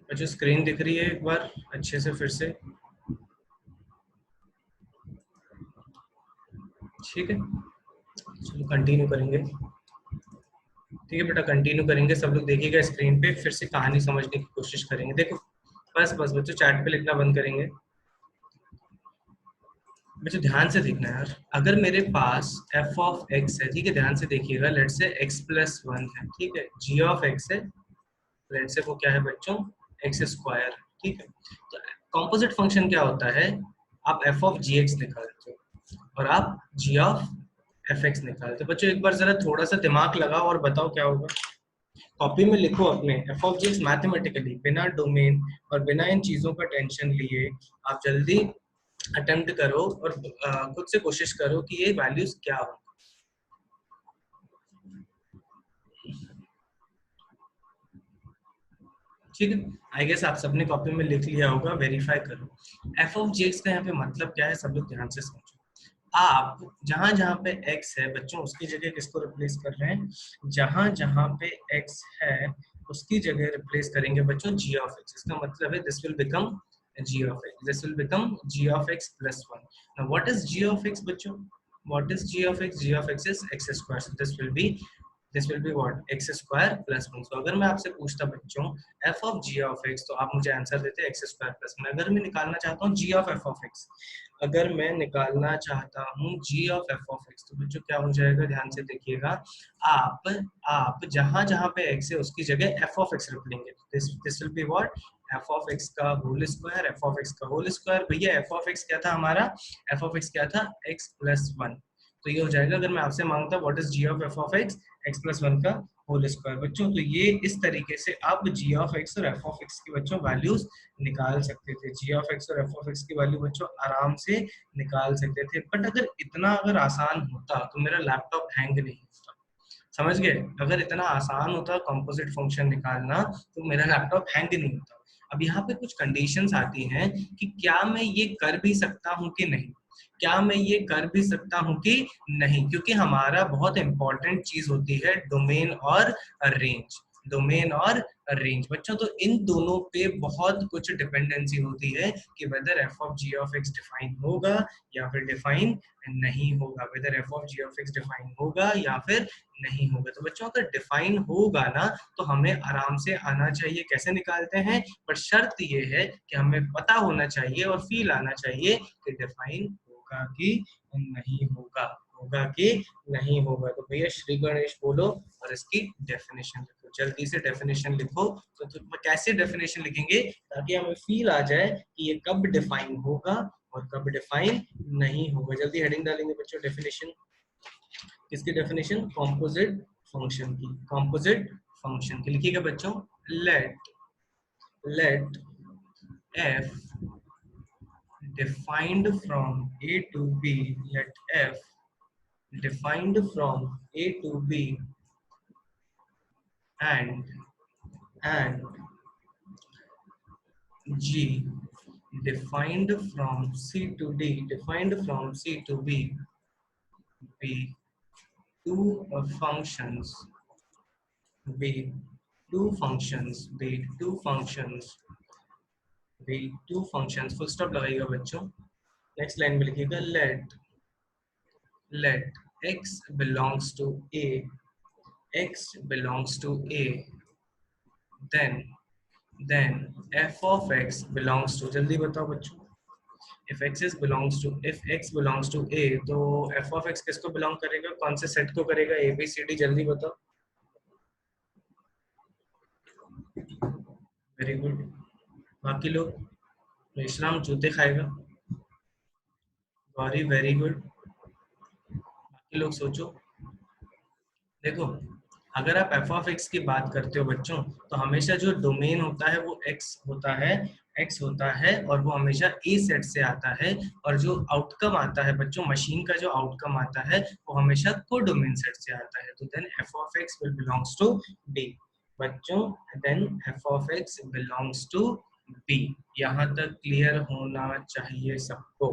बच्चों स्क्रीन दिख रही है एक बार अच्छे से फिर से? ठीक है, चलो कंटिन्यू करेंगे। ठीक है बेटा, कंटिन्यू करेंगे। सब लोग देखिएगा स्क्रीन पे, फिर से कहानी समझने की कोशिश करेंगे। देखो, बस बस बच्चों चैट पे लिखना बंद करेंगे। बच्चों ध्यान से देखना यार। अगर मेरे पास f ऑफ x है, ठीक है, ध्यान से देखिएगा। लेट से x प्लस 1 है, ठीक है, g ऑफ x है, लेट से वो क्या है बच्चों, x स्क्वायर, ठीक है। तो कॉम्पोजिट फंक्शन क्या होता है, आप f ऑफ gx निकालते हो और आप g ऑफ fx निकालते हो। बच्चों एक बार जरा थोड़ा सा दिमाग लगाओ और बताओ क्या होगा। कॉपी में लिखो अपने f ऑफ gx मैथमेटिकली, बिना डोमेन और बिना इन चीजों का टेंशन लिए। आप जल्दी अटेम्प्ट करो और खुद से कोशिश करो कि ये वैल्यूज क्या हो। ठीक है, आई गेस आप सबने कॉपी में लिख लिया होगा। वेरीफाई करो एफ ऑफ जी एक्स का यहाँ पे मतलब क्या है, सब लोग ध्यान से समझो। आप जहां जहां पे x है बच्चों, उसकी जगह किसको रिप्लेस कर रहे हैं, जहां जहां पे x है उसकी जगह रिप्लेस करेंगे बच्चों g ऑफ x। इसका मतलब है this will become g of x, this will become g of x plus 1। Now what is g of x बच्चों, what is g of x? g of x is x square, so this will be what, x square plus 1। सो अगर मैं आपसे पूछता बच्चों f of g of x, तो आप मुझे answer देते x स्क्वायर प्लस 1। अगर मैं निकालना चाहता हूँ g of f of x, अगर मैं निकालना चाहता हूँ g of f of x, तो बच्चों क्या हो जाएगा, ध्यान से देखिएगा। आप आप जहां जहां पे x है उसकी जगह f ऑफ x रख लेंगे। This will be what, f of x का whole square, f of x का होल स्क्वायर। भैया f ऑफ x क्या था हमारा, f ऑफ x क्या था, x प्लस 1। तो ये हो जाएगा, अगर मैं आपसे मांगता what is g of f of x, x plus 1 का होल स्क्वायर। बच्चों तो ये इस तरीके से आप g ऑफ x और f ऑफ x की बच्चों वैल्यूज निकाल सकते थे। g ऑफ x और f ऑफ x की वैल्यू बच्चों आराम से निकाल सकते थे। बट अगर आसान होता तो मेरा लैपटॉप हैंग नहीं होता। समझ गए? अगर इतना आसान होता कंपोजिट फंक्शन निकालना तो मेरा लैपटॉप हैंग नहीं होता। अब यहाँ पे कुछ कंडीशंस आती हैं कि क्या मैं ये कर भी सकता हूँ कि नहीं, क्या मैं ये कर भी सकता हूँ कि नहीं, क्योंकि हमारा बहुत इंपॉर्टेंट चीज होती है डोमेन और रेंज। डोमेन और रेंज बच्चों, तो इन दोनों पे बहुत कुछ डिपेंडेंसी होती है कि whether f of g of x define होगा या फिर डिफाइन नहीं होगा, whether f of g of x define होगा या फिर नहीं होगा। तो बच्चों अगर डिफाइन होगा ना तो हमें आराम से आना चाहिए कैसे निकालते हैं, पर शर्त ये है कि हमें पता होना चाहिए और फील आना चाहिए कि डिफाइन होगा कि नहीं होगा, होगा कि नहीं होगा। तो भैया श्री गणेश बोलो और इसकी डेफिनेशन लिखो, जल्दी से डेफिनेशन लिखो। तो कैसे डेफिनेशन लिखेंगे ताकि हमें फील आ जाए कि ये कब डिफाइन होगा और कब डिफाइन नहीं होगा। जल्दी हेडिंग डालेंगे बच्चों, डेफिनेशन किसकी, डेफिनेशन कॉम्पोजिट फंक्शन की, कॉम्पोजिट फंक्शन की लिखिएगा बच्चों। Let let f defined from a to b, let f defined from a to b and and g defined from c to d, defined from c to b, be two functions, be two functions, be two functions, be two functions। Full stop लगाइएगा बच्चों। Next line में लिखिएगा let x belongs to a x belongs to a, then f of x belongs to, जल्दी बताओ बच्चों, if x belongs to a, तो f of x किसको belong करेगा, कौन से सेट को करेगा, a b c d, जल्दी बताओ। Very good. बाकी लोग, विश्राम जूते खाएगा। Gauri very good. बाकी लोग सोचो। देखो, अगर आप f of x की बात करते हो बच्चों, तो हमेशा जो डोमेन होता है वो x होता है और वो हमेशा a सेट से आता है, और जो आउटकम आता है बच्चों, मशीन का जो आउटकम आता है वो हमेशा कोडोमेन सेट से आता है। तो then f of x will belongs to b बच्चों, then f of x belongs to b। यहाँ तक क्लियर होना चाहिए सबको,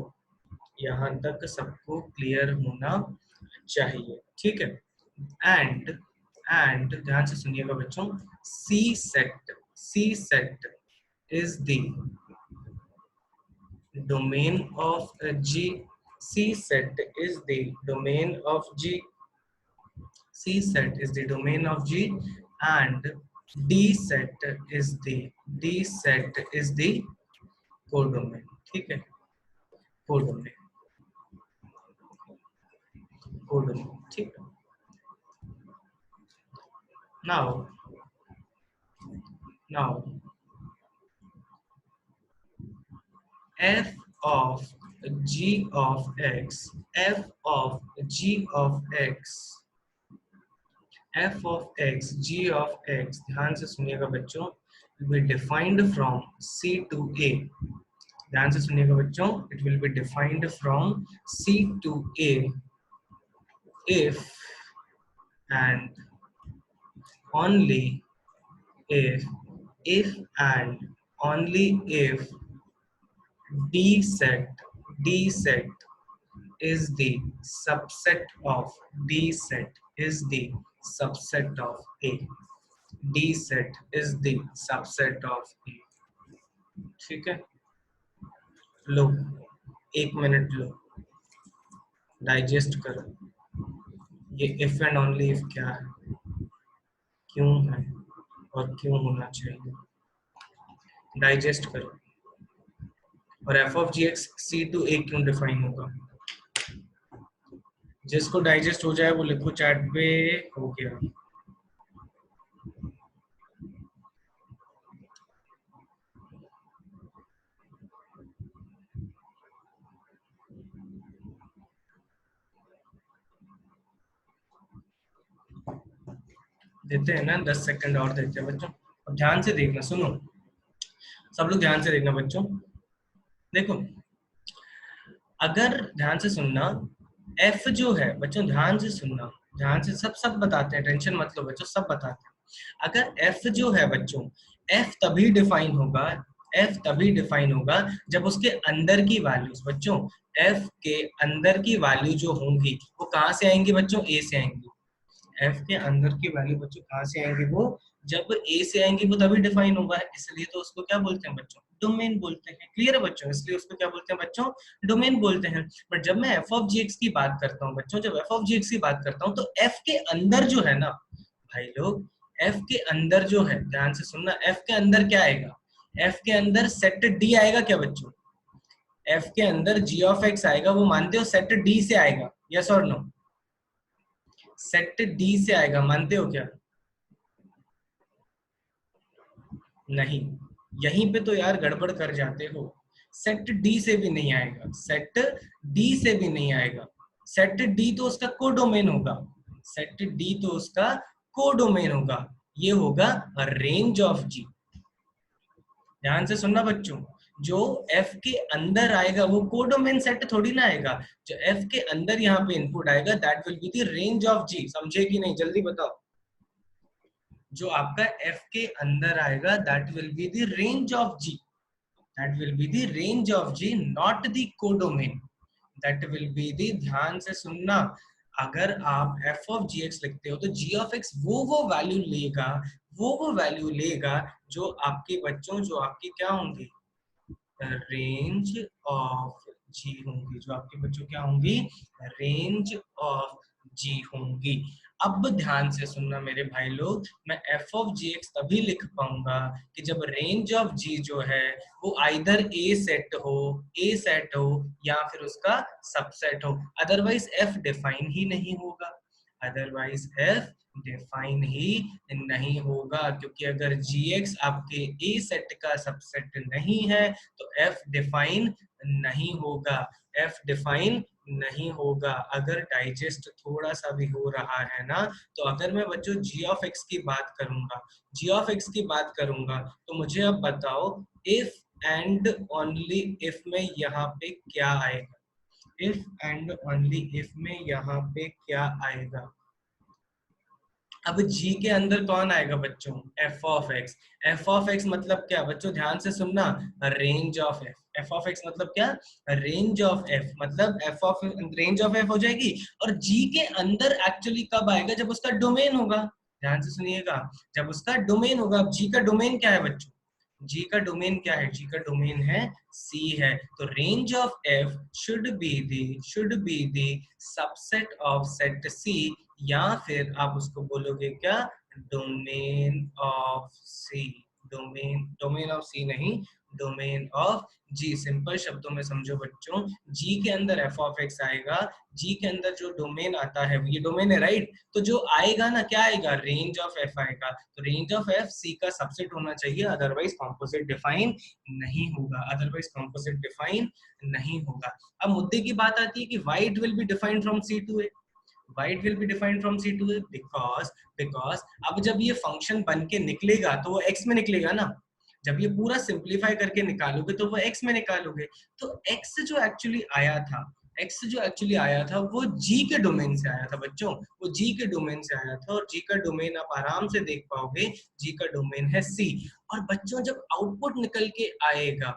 यहाँ तक सबको क्लियर होना चाहिए, ठीक है। एंड ध्यान से सुनिएगा बच्चों, C set is the domain of G, C set is the domain of G, C set is the domain of G, and D set is the codomain, ठीक है, कोडोमेन, कोडोमेन, ठीक है। Now f of g of x, f of g of x, f of x, g of x, ध्यान से सुनिएगा बच्चों, will be defined from c to a, ध्यान से सुनिएगा बच्चों, it will be defined from c to a if and only if and only if d set is the subset of d set is the subset of a, d set is the subset of a, ठीक है। लो, 1 minute low, digest करो, ये if and only if क्या है, क्यों है और क्यों होना चाहिए, डाइजेस्ट करो। और F of ji X C to A क्यों डिफाइन होगा, जिसको डाइजेस्ट हो जाए वो लिखो चैट पे, हो गया। देते हैं ना, 10 सेकंड और देते हैं बच्चों। अब ध्यान से देखना, सुनो सब लोग, ध्यान से देखना बच्चों। देखो, अगर ध्यान से सुनना, f जो है बच्चों, ध्यान से सुनना, ध्यान से, सब बताते हैं, टेंशन मत लो बच्चों, सब बताते हैं। अगर f जो है बच्चों, f तभी डिफाइन होगा, f तभी डिफाइन होगा जब उसके अंदर की वैल्यूज बच्चों, f के अंदर की वैल्यू जो होंगी वो कहाँ से आएंगी बच्चों, a से आएंगी। f के अंदर की वैल्यू बच्चों कहाँ से आएंगी, वो जब a से आएंगी वो तभी डिफाइन होगा, इसलिए तो उसको क्या बोलते हैं बच्चों, डोमेन बोलते हैं। क्लियर है बच्चों, इसलिए उसको क्या बोलते हैं बच्चों, डोमेन बोलते हैं। बट जब मैं f ऑफ gx की बात करता हूँ बच्चों, जब f ऑफ gx की बात करता हूँ, तो f के अंदर जो है ना भाई लोग, f के अंदर जो है, ध्यान से सुनना, f के अंदर क्या आएगा, f के अंदर सेट d आएगा क्या बच्चों, f के अंदर g ऑफ x आएगा, वो मानते हो सेट d से आएगा, यस और नो, सेट डी से आएगा, मानते हो क्या, नहीं, यहीं पे तो यार गड़बड़ कर जाते हो, सेट डी से भी नहीं आएगा, सेट डी से भी नहीं आएगा, सेट डी तो उसका कोडोमेन होगा, सेट डी तो उसका कोडोमेन होगा, ये होगा रेंज ऑफ जी। ध्यान से सुनना बच्चों, जो f के अंदर आएगा वो कोडोमेन सेट थोड़ी ना आएगा, जो f के अंदर यहाँ पे इनपुट आएगा that will be the range of G, समझे कि नहीं, जल्दी बताओ। जो आपका f के अंदर आएगा that will be the range of g, that will be the range of g, not the codomain, that will be the, ध्यान से सुनना, अगर आप f ऑफ gx लिखते हो तो g ऑफ x वो वैल्यू लेगा, वो वैल्यू लेगा जो आपके बच्चों, जो आपकी क्या होंगी, रेंज ऑफ जी होंगी, जो आपके बच्चों क्या होंगी, रेंज ऑफ जी होंगी। अब ध्यान से सुनना मेरे भाई लोग, मैं एफ ऑफ जी एक्स तभी लिख पाऊंगा कि जब रेंज ऑफ जी जो है वो आइदर ए सेट हो या फिर उसका सबसेट हो, अदरवाइज एफ डिफाइन ही नहीं होगा, अदरवाइज एफ डिफाइन ही नहीं होगा, क्योंकि अगर gx आपके ए सेट का सबसेट नहीं है तो f डिफाइन नहीं होगा, f डिफाइन नहीं होगा। अगर डाइजेस्ट थोड़ा सा भी हो रहा है ना, तो अगर मैं बच्चों g ऑफ x की बात करूंगा, g ऑफ x की बात करूंगा, तो मुझे अब बताओ इफ एंड ओनली इफ में यहाँ पे क्या आएगा, इफ एंड ओनली इफ में यहाँ पे क्या आएगा। अब g के अंदर कौन आएगा बच्चों, f of x, f of x मतलब क्या बच्चों, ध्यान से सुनना, range of f, f of x मतलब क्या, रेंज ऑफ f, मतलब f of range of f हो जाएगी, और g के अंदर एक्चुअली कब आएगा, जब उसका डोमेन होगा, ध्यान से सुनिएगा, जब उसका डोमेन होगा। अब g का डोमेन क्या है बच्चों, g का डोमेन क्या है, g का डोमेन है c है, तो range of f should be the subset of set c, या फिर आप उसको बोलोगे क्या, domain of C, domain of C नहीं, डोमेन ऑफ जी। सिंपल शब्दों में समझो बच्चों, जी के अंदर एफ ऑफ एक्स आएगा, जी के अंदर जो डोमेन आता है, ये डोमेन है राइट, तो जो आएगा ना, क्या आएगा, रेंज ऑफ एफ आएगा, तो रेंज ऑफ एफ सी का सबसेट होना चाहिए, अदरवाइज कॉम्पोजिट डिफाइन नहीं होगा, अदरवाइज कॉम्पोजिट डिफाइन नहीं होगा। अब मुद्दे की बात आती है कि why it will be defined from C to A, why it will be defined from C to A, because अब जब ये फंक्शन बन के निकलेगा तो वो एक्स में निकलेगा ना, जब ये पूरा सिंप्लीफाई करके निकालोगे तो वो एक्स में निकालोगे, तो एक्स जो एक्चुअली आया था, एक्स जो एक्चुअली आया था वो जी के डोमेन से आया था बच्चों, वो जी के डोमेन से आया था, और जी का डोमेन आप आराम से देख पाओगे, जी का डोमेन है सी। और बच्चों जब आउटपुट निकल के आएगा,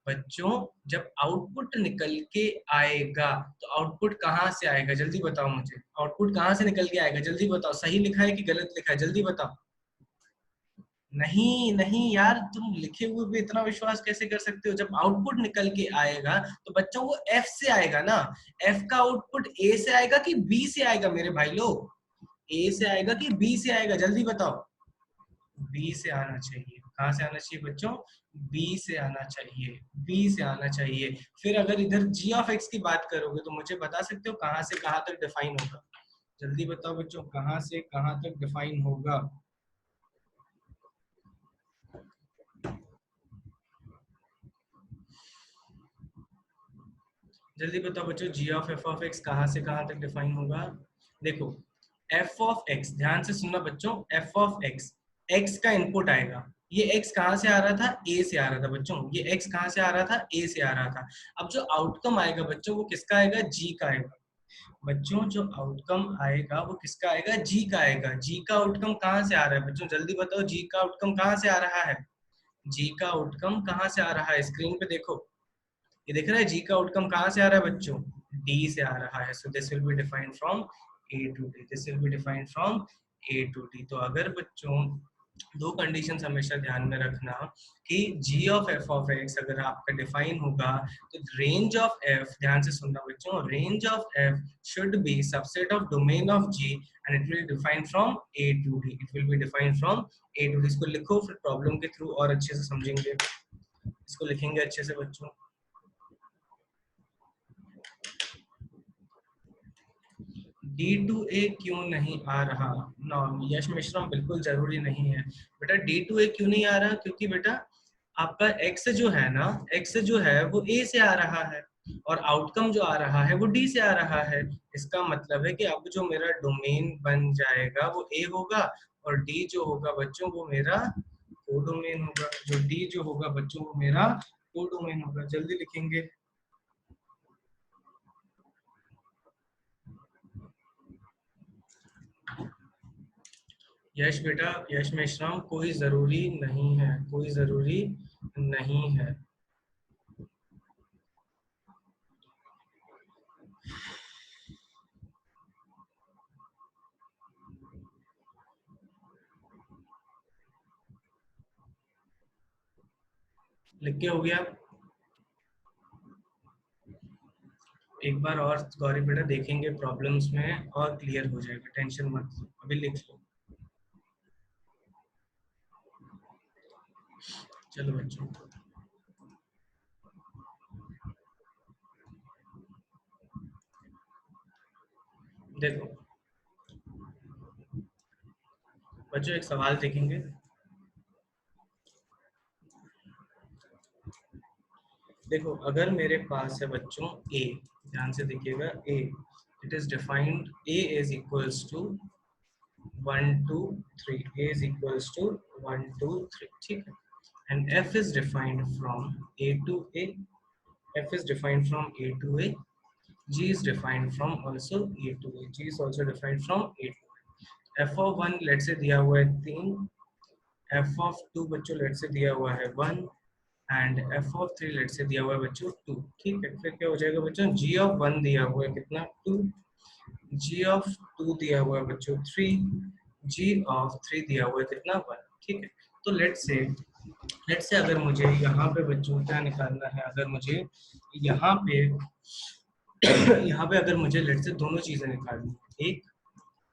बच्चों जब आउटपुट निकल के आएगा, तो आउटपुट कहाँ से आएगा, जल्दी बताओ मुझे, आउटपुट कहाँ से निकल के आएगा, जल्दी बताओ, सही लिखा है कि गलत लिखा है, जल्दी बताओ। नहीं नहीं यार, तुम लिखे हुए पे इतना विश्वास कैसे कर सकते हो, जब आउटपुट निकल के आएगा तो बच्चों वो एफ से आएगा ना, एफ का आउटपुट ए से आएगा कि बी से आएगा मेरे भाई लोग, ए से आएगा कि बी से आएगा, जल्दी बताओ। बी से आना चाहिए, कहाँ से आना चाहिए बच्चों, बी से आना चाहिए, बी से आना चाहिए। फिर अगर इधर g ऑफ x की बात करोगे तो मुझे बता सकते हो कहाँ से कहाँ तक डिफाइन होगा, जल्दी बताओ बच्चों, कहाँ से कहाँ तक डिफाइन होगा। जल्दी बताओ बच्चों, g of f of x कहाँ से कहाँ तक डिफाइन होगा। देखो f ऑफ x, ध्यान से सुनना बच्चों, f ऑफ x, x का इनपुट आएगा, ये x कहाँ से आ रहा था, a से आ रहा था बच्चों, ये x कहाँ से आ रहा था, a से आ रहा था। अब जो आउटकम आएगा बच्चों वो किसका आएगा, g का आएगा, बच्चों जो आउटकम आएगा वो किसका आएगा, जी का आएगा। जी का आउटकम कहाँ से आ रहा है बच्चों, जल्दी बताओ, जी का आउटकम कहाँ से आ रहा है, जी का आउटकम कहाँ से आ रहा है, स्क्रीन पे देखो, ये दिख रहा है, जी का आउटकम कहाँ से आ रहा है बच्चों, डी से आ रहा है, so this will be defined from A to D, this will be defined from A to D. तो अगर बच्चों दो कंडीशन हमेशा ध्यान में रखना कि g of f of x अगर आपका डिफाइन होगा तो रेंज ऑफ f, ध्यान से सुनना बच्चों, range of f should be subset of domain of g and it will define from a to d, it will be define from a to d। इसको लिखो, फिर प्रॉब्लम के थ्रू और अच्छे से समझेंगे, इसको लिखेंगे अच्छे से बच्चों। D2A क्यों नहीं आ रहा, नो यश मिश्रा, बिल्कुल जरूरी नहीं है बेटा, D2A क्यों नहीं आ रहा, क्योंकि बेटा आपका x जो है ना, x जो है वो a से आ रहा है, और आउटकम जो आ रहा है वो d से आ रहा है। इसका मतलब है कि अब जो मेरा डोमेन बन जाएगा वो a होगा, और d जो होगा बच्चों वो मेरा कोडोमेन होगा, जो d जो होगा बच्चों वो मेरा कोडोमेन होगा, जल्दी लिखेंगे। यश बेटा, यश मेश्राम, कोई जरूरी नहीं है, कोई जरूरी नहीं है। लिख के हो गया, एक बार और गौरी बेटा देखेंगे प्रॉब्लम्स में और क्लियर हो जाएगा, टेंशन मत लो, अभी लिख लो। चलो बच्चों, देखो बच्चों एक सवाल देखेंगे। देखो अगर मेरे पास है बच्चों a, ध्यान से देखिएगा a, it is defined a is equals to 1 2 3, a is equals to 1 2 3, ठीक है, and f is defined from a to a, f is defined from a to a, g is defined from also a to a, g is also defined from a to a। f of 1 let's say दिया हुआ है 3, f of 2 बच्चों let's say दिया हुआ है 1, and f of 3 late से दिया हुआ है बच्चों 2, ठीक है। फिर क्या हो जाएगा बच्चों, g of 1 दिया हुआ है कितना 2, g of 2 दिया हुआ है बच्चों 3, g of 3 दिया हुआ है कितना 1, ठीक है। तो लेट से अगर मुझे यहाँ पे बच्चों क्या निकालना है, अगर मुझे यहाँ पे यहाँ पे अगर मुझे लेट से दोनों चीजें निकालनी है, एक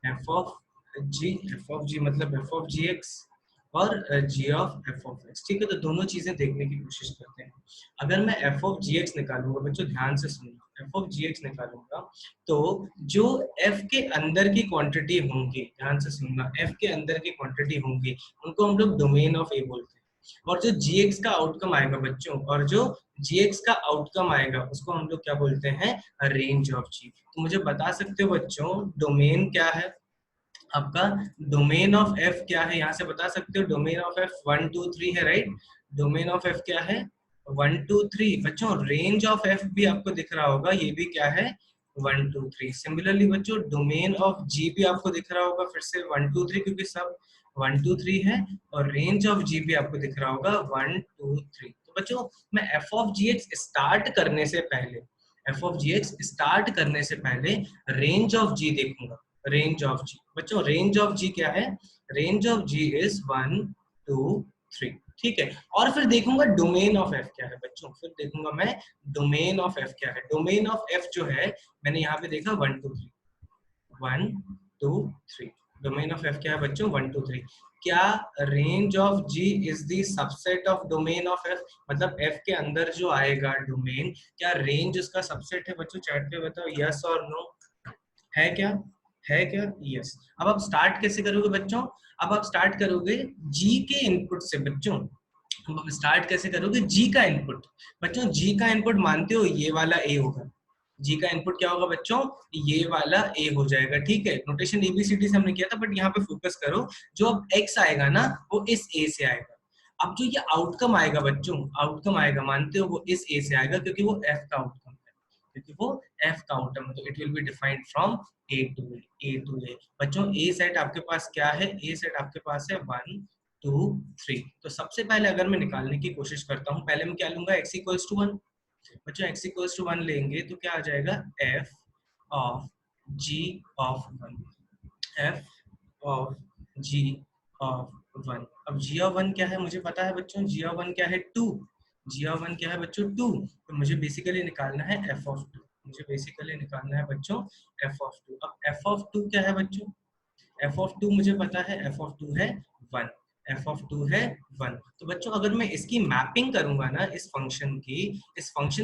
एफ ऑफ जी मतलब एफ ऑफ जी एक्स और जी ऑफ एफ ऑफ एक्स, ठीक है। तो दोनों चीजें देखने की कोशिश करते हैं। अगर मैं एफ ऑफ जी एक्स निकालूंगा बच्चों, ध्यान से सुनना, एफ ऑफ जी एक्स निकालूंगा तो जो एफ के अंदर की क्वांटिटी होंगी, ध्यान से सुनना, एफ के अंदर की क्वांटिटी होंगी उनको हम लोग डोमेन ऑफ ए बोलते हैं, और जो जी एक्स का आउटकम आएगा बच्चों, और जो जी एक्स का आउटकम आएगा उसको हम लोग क्या बोलते हैं, रेंज ऑफ जी। तो मुझे बता सकते हो बच्चों डोमेन क्या है आपका, डोमेन ऑफ एफ क्या है, यहाँ से बता सकते हो डोमेन ऑफ एफ 1 2 3 है, राइट। डोमेन ऑफ एफ क्या है 1 2 3 बच्चों, रेंज ऑफ एफ भी आपको दिख रहा होगा, ये भी क्या है 1 2 3। सिमिलरली बच्चों डोमेन ऑफ जी भी आपको दिख रहा होगा फिर से 1 2 3, क्योंकि सब 1 2 3 है, और रेंज ऑफ जी भी आपको दिख रहा होगा 1 2 3। तो बच्चों मैं f of ji x start करने से पहले, f of ji x start करने से पहले रेंज ऑफ जी देखूंगा, रेंज ऑफ जी बच्चों, रेंज ऑफ जी क्या है, रेंज ऑफ जी इज 1 2 3, ठीक है। और फिर देखूंगा डोमेन ऑफ एफ क्या है बच्चों, फिर देखूंगा मैं डोमेन ऑफ एफ क्या है। डोमेन ऑफ एफ जो है मैंने यहाँ पे देखा 1 2 3, 1 2 3, डोमेन ऑफ एफ क्या है बच्चों 1 2 3। क्या range of g is the subset of domain of f, मतलब एफ के अंदर जो आएगा डोमेन, क्या रेंज उसका सबसेट है बच्चों, चैट पे बताओ यस और नो, है क्या, है क्या, यस। अब आप स्टार्ट कैसे करोगे बच्चों, अब आप स्टार्ट करोगे जी के इनपुट से बच्चों, अब स्टार्ट कैसे करोगे जी का इनपुट, बच्चों जी का इनपुट मानते हो ये वाला ए होगा, जी का इनपुट क्या होगा बच्चों, ये वाला ए हो जाएगा, ठीक है। नोटेशन एबीसीडी से हमने किया था, बट यहाँ पे फोकस करो, जो अब एक्स आएगा ना वो इस ए से आएगा। अब जो ये आउटकम आएगा बच्चों, आउटकम आएगा मानते हो वो इस ए से आएगा, क्योंकि वो एफ का आउटकम है, क्योंकि वो एफ का आउटकम है, तो it will be defined from A to A, A to A. बच्चों ए सेट आपके पास क्या है, ए सेट आपके पास है 1 2 3। तो सबसे पहले अगर मैं निकालने की कोशिश करता हूँ, पहले मैं क्या लूंगा x इक्वल्स टू 1, बच्चों x इक्वल्स टू 1 लेंगे तो क्या आ जाएगा f of g of 1, f of g of 1। अब g ऑफ 1 क्या है मुझे पता है बच्चों, g ऑफ 1 क्या है 2, g ऑफ 1 क्या है बच्चों 2, तो मुझे बेसिकली निकालना है f ऑफ 2, मुझे बेसिकली निकालना है बच्चों f ऑफ 2। अब f ऑफ 2 क्या है बच्चों, f ऑफ 2 मुझे पता है f ऑफ 2 है 1, f ऑफ 2 है 1। तो बच्चों अगर मैं इसकी मैपिंग करूंगा ना, इस फंक्शन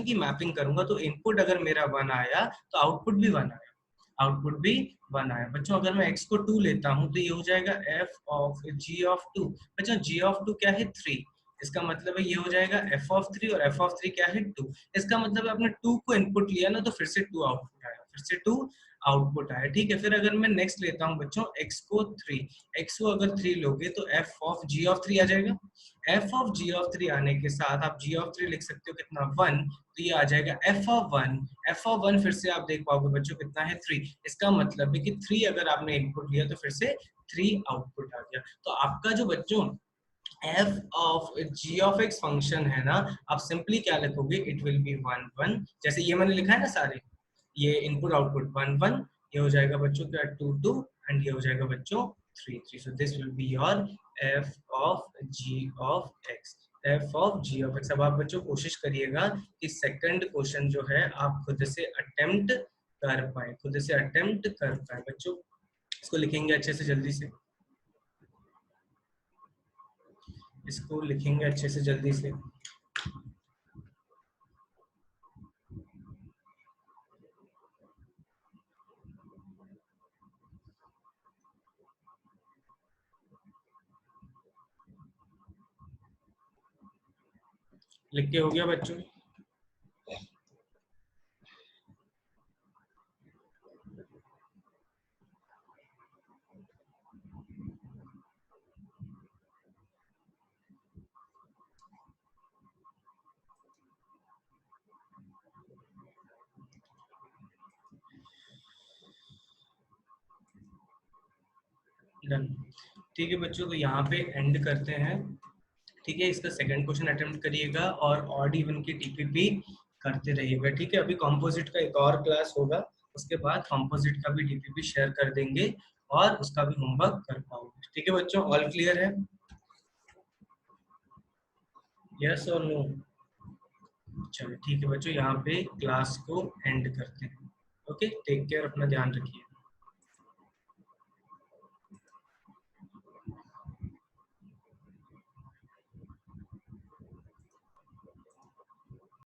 की मैपिंग करूंगा, तो इनपुट अगर मेरा 1 आया तो आउटपुट भी 1 आया, आउटपुट भी 1 आया। बच्चों अगर मैं x को 2 लेता हूं तो ये हो जाएगा f ऑफ g ऑफ 2, बच्चों g ऑफ 2 क्या है 3, इसका मतलब है ये हो जाएगा f ऑफ 3, और f ऑफ 3 क्या है 2, इसका मतलब आपने 2 को इनपुट लिया ना तो फिर से 2 आउटपुट आया, फिर से 2 आउटपुट आया, ठीक है। फिर अगर मैं नेक्स्ट लेता हूं बच्चों x को 3, x को अगर 3 लोगे तो f ऑफ g ऑफ 3 आ जाएगा, f ऑफ g ऑफ 3 आने के साथ आप g ऑफ 3 लिख सकते हो कितना 1, तो ये आ जाएगा f ऑफ 1, f ऑफ 1 फिर से आप देख पाओगे बच्चों कितना है 3, इसका मतलब है कि 3 अगर आपने इनपुट लिया तो फिर से 3 आउटपुट आ गया। तो आपका जो बच्चों f of g of x function है ना, आप सिंपली क्या लिखोगे, इट विल बी 1 1, जैसे ये मैंने लिखा है ना सारे, ये इनपुट आउटपुट 1 1, ये हो जाएगा बच्चों क्या 2 2, एंड ये हो जाएगा बच्चों 3 3। So this will be your f of g of x, f of g of x. अब आप बच्चों कोशिश करिएगा कि सेकंड क्वेश्चन जो है आप खुद से अटेम्प्ट कर पाए, खुद से अटेम्प्ट कर पाए बच्चों। इसको लिखेंगे अच्छे से जल्दी से, इसको लिखेंगे अच्छे से जल्दी से। लिख के हो गया बच्चों? डन। ठीक है बच्चों, तो यहाँ पे एंड करते हैं। ठीक है, इसका सेकंड क्वेश्चन अटेम्प्ट करिएगा और ऑड इवन की टीपीपी करते रहिएगा। ठीक है, अभी कंपोजिट का एक और क्लास होगा, उसके बाद कंपोजिट का भी टीपीपी शेयर कर देंगे और उसका भी होमवर्क कर पाओगे। ठीक है बच्चों, ऑल क्लियर है? यस और नो? चलो ठीक है बच्चों, यहाँ पे क्लास को एंड करते हैं। ओके, टेक केयर, अपना ध्यान रखिए।